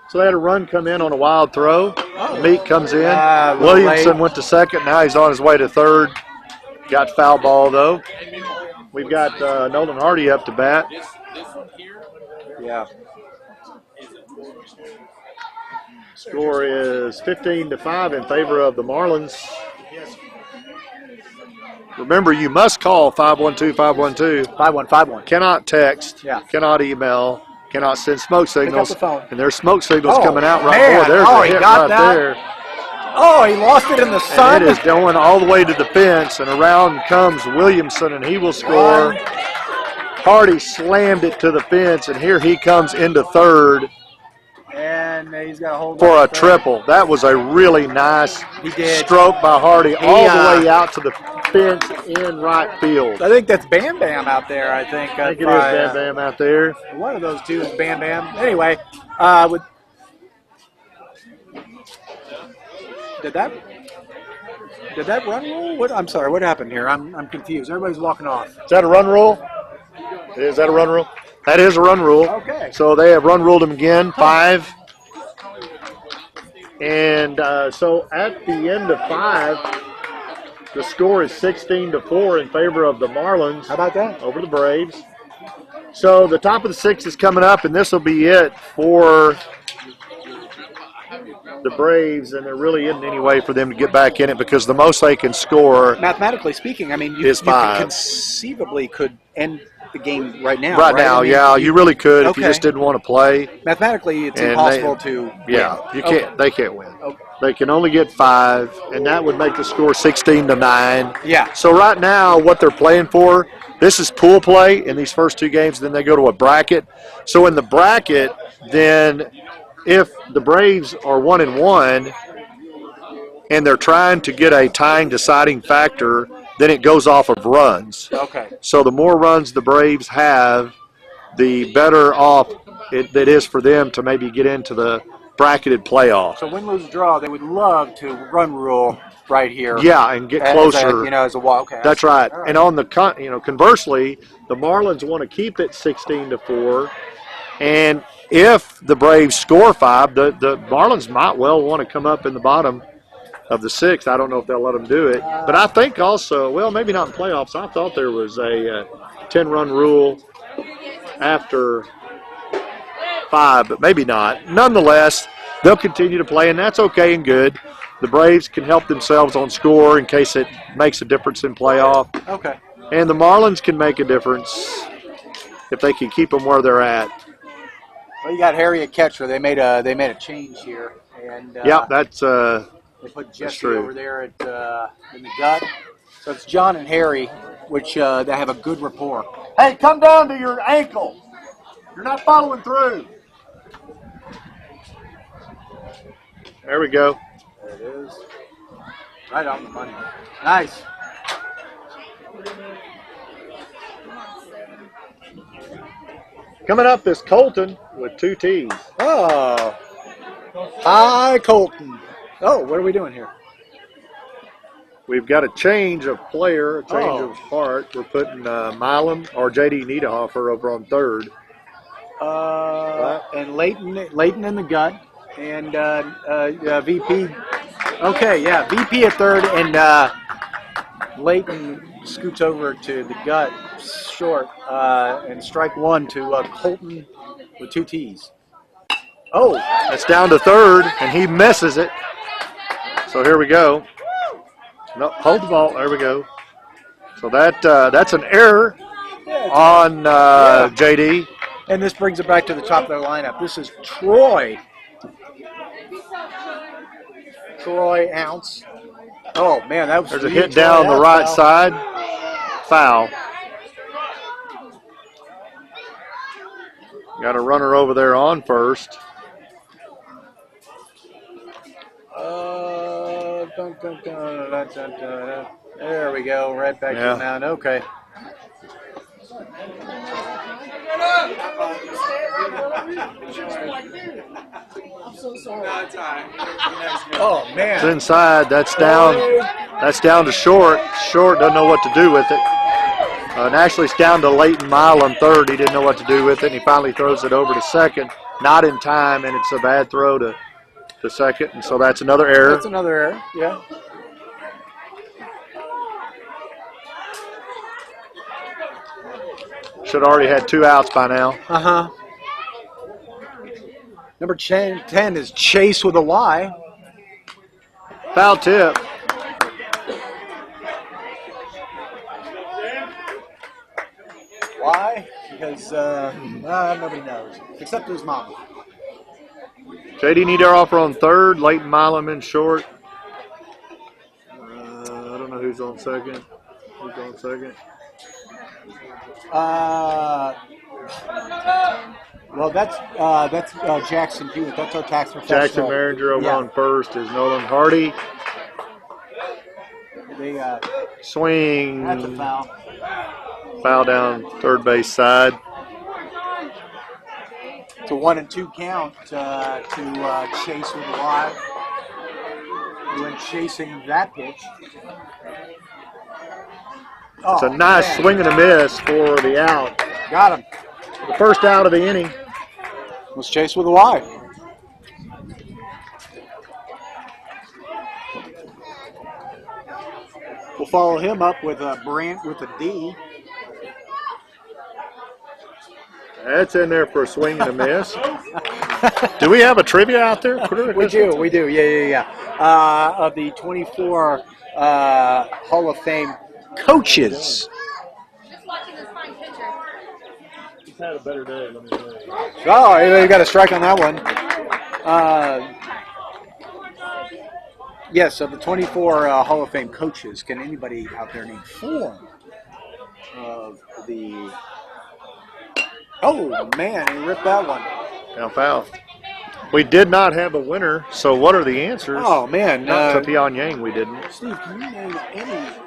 So they had a run come in on a wild throw. Meek comes in. A little Williamson late. went to second. Now he's on his way to third. Got foul ball, though. We've got Nolan Hardy up to bat. Yeah. Score is 15-5 in favor of the Marlins. Remember, you must call 512-512. 5151. Cannot text. Yeah. Cannot email. Cannot send smoke signals. the phone. And there's smoke signals Oh, coming out right man. boy, there's Oh, a he hit got right that. there. Oh, he lost it in the sun. And it is going all the way to the fence, and around comes Williamson, and he will score. Hardy slammed it to the fence, and here he comes into third And he's got a hold for on a triple. That was a really nice He did. stroke by Hardy all the way out to the fence in right field. I think that's Bam Bam out there. I think I think it is Bam Bam out there. One of those two is Bam Bam. Anyway, did that run rule? What? I'm sorry. What happened here? I'm confused. Everybody's walking off. Is that a run rule? Is that a run rule? That is a run rule. Okay. So they have run ruled him again, 5. And so at the end of 5, the score is 16-4 in favor of the Marlins. How about that? Over the Braves. So the top of the 6 is coming up, and this will be it for the Braves, and there really isn't any way for them to get back in it because the most they can score Mathematically speaking, I mean, you, is you 5. conceivably could end the game right now. Right now, I mean, yeah, you really could if you Okay. just didn't want to play. Mathematically, it's And impossible to. Yeah, win. you can't. They can't win. Okay. They can only get 5, and that would make the score 16-9. Yeah. So right now, what they're playing for, this is pool play in these first 2 games. Then they go to a bracket. So in the bracket, then if the Braves are 1-1, and they're trying to get a tying deciding factor, then it goes off of runs. Okay. So the more runs the Braves have, the better off it is for them to maybe get into the bracketed playoff. So win, lose, draw. They would love to run rule right here. Yeah, and get as closer. as a wall. Okay. That's right. All And on the conversely, the Marlins want to keep it 16-4, and if the Braves score 5, the Marlins might well want to come up in the bottom of the 6th. I don't know if they'll let them do it, but I think also, well, maybe not in playoffs. I thought there was a 10-run rule after 5, but maybe not. Nonetheless, they'll continue to play, and that's okay and good. The Braves can help themselves on score in case it makes a difference in playoff, Okay. and the Marlins can make a difference if they can keep them where they're at. Well, you got Harry at catcher. They made a change here, and Yeah, that's they put Jesse true. over there at in the gut. So it's John and Harry, which they have a good rapport. hey, come down to your ankle. You're not following through. There we go. There it is. Right on the money. Nice. Coming up is Colton with 2 T's. Oh. Hi, Colton. Oh, what are we doing here? We've got a change of player, a change Oh. of heart. We're putting Milam or J.D. Niederhofer over on third. And Leighton in the gut, and VP. Okay, yeah, VP at third, and Leighton scoots over to the gut short, and strike 1 to Colton with 2 T's. Oh, That's down to third, and he misses it. So here we go. No, hold the ball. There we go. So that's an error on J.D. and this brings it back to the top of their lineup. This is Troy. Troy Ounce. Oh man, that was There's a sweet. hit down Troy the Ounce right foul. side. Foul. Got a runner over there on first. There we go, right back to Yeah. the mound. Okay. Oh It's man. inside. That's down. That's down to short. Short doesn't know what to do with it. And actually, it's down to Leighton Milam third. He didn't know what to do with it, and he finally throws it over to second. Not in time, and it's a bad throw to second, and so that's another error. That's another error. Yeah. Should have already had 2 outs by now. Uh-huh. Number 10 is Chase with a Y. Foul tip. Why? Because nobody knows, except his mom. J.D. Niederhofer on third. Leighton Milam in short. I don't know who's on second. Who's on second? Well, that's Jackson Hewitt. That's our tax professional. Jackson Maringer over on first is Nolan Hardy. They, Swing. that's a foul. Foul down third base side. It's a 1-2 count to Chase with a Y. When chasing that pitch. It's a nice swing and a miss for the out. Got him. The first out of the inning. Was Chase with a Y. We'll follow him up with Brant with a D. That's in there for a swing and a miss. Do we have a trivia out there? We do. Yeah. Of the 24 Hall of Fame coaches. Just watching this fine picture. He's had a better day, let me tell you. Oh, you got a strike on that one. Yes, of the 24 Hall of Fame coaches, can anybody out there name 4 of the... Oh, man, he ripped that one. Now foul. We did not have a winner, so what are the answers? Oh, man. To Pyongyang, we didn't. Steve, can you name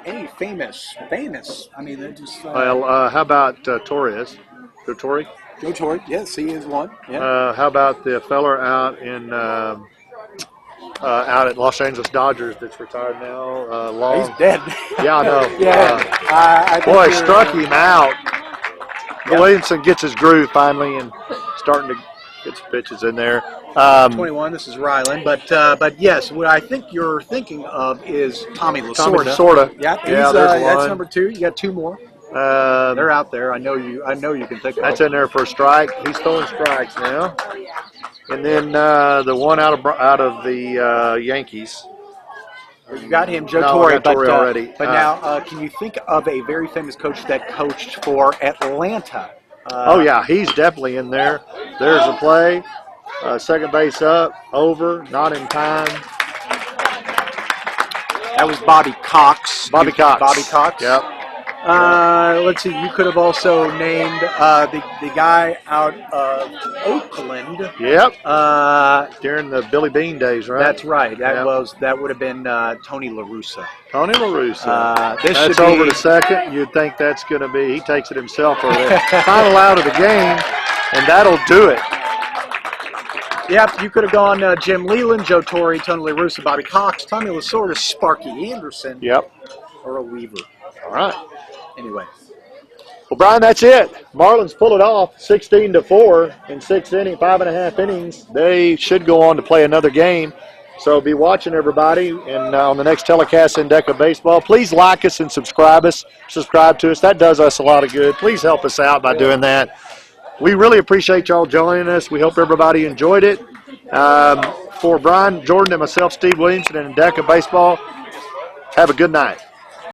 any famous? I mean, they're just... Well, how about Torres? Joe Torre? Joe Torre, yes, he is one. Yeah. How about the feller out in out at Los Angeles Dodgers that's retired now? Long. He's dead. Yeah, I know. Yeah. I think Boy, you're- struck him out. Yep. Williamson gets his groove finally and starting to get some pitches in there. 21. This is Ryland, but yes, what I think you're thinking of is Tommy Lasorda. Tommy Lasorda. Yep, Yeah, he's, there's that's one. number 2. You got 2 more. They're out there. I know you can think of. That's in there for a strike. He's throwing strikes now. And then the one out of the Yankees. You got him, Joe No, I Torre. got Torre already. But now, can you think of a very famous coach that coached for Atlanta? Oh, yeah, he's definitely in there. There's a play. Second base up, over, not in time. That was Bobby Cox. Bobby Cox. Yep. Let's see. You could have also named the guy out of Oakland. Yep. During the Billy Bean days, right? That's right. That Yep. would have been Tony La Russa. Tony La Russa. This That's should be- over to second. You'd think that's going to be, he takes it himself over there. Final out of the game, and that'll do it. Yep, you could have gone Jim Leland, Joe Torre, Tony La Russa, Bobby Cox, Tommy Lasorda, Sparky Anderson, Yep. or a Weaver. All right. Anyway. Well, Brian, that's it. Marlins pull it off 16-4 in 5.5 innings. They should go on to play another game. So be watching, everybody, and on the next telecast in Deca Baseball. Please like us and subscribe to us. That does us a lot of good. Please help us out by doing that. We really appreciate y'all joining us. We hope everybody enjoyed it. For Brian Jordan and myself, Steve Williamson, and Deca Baseball, have a good night.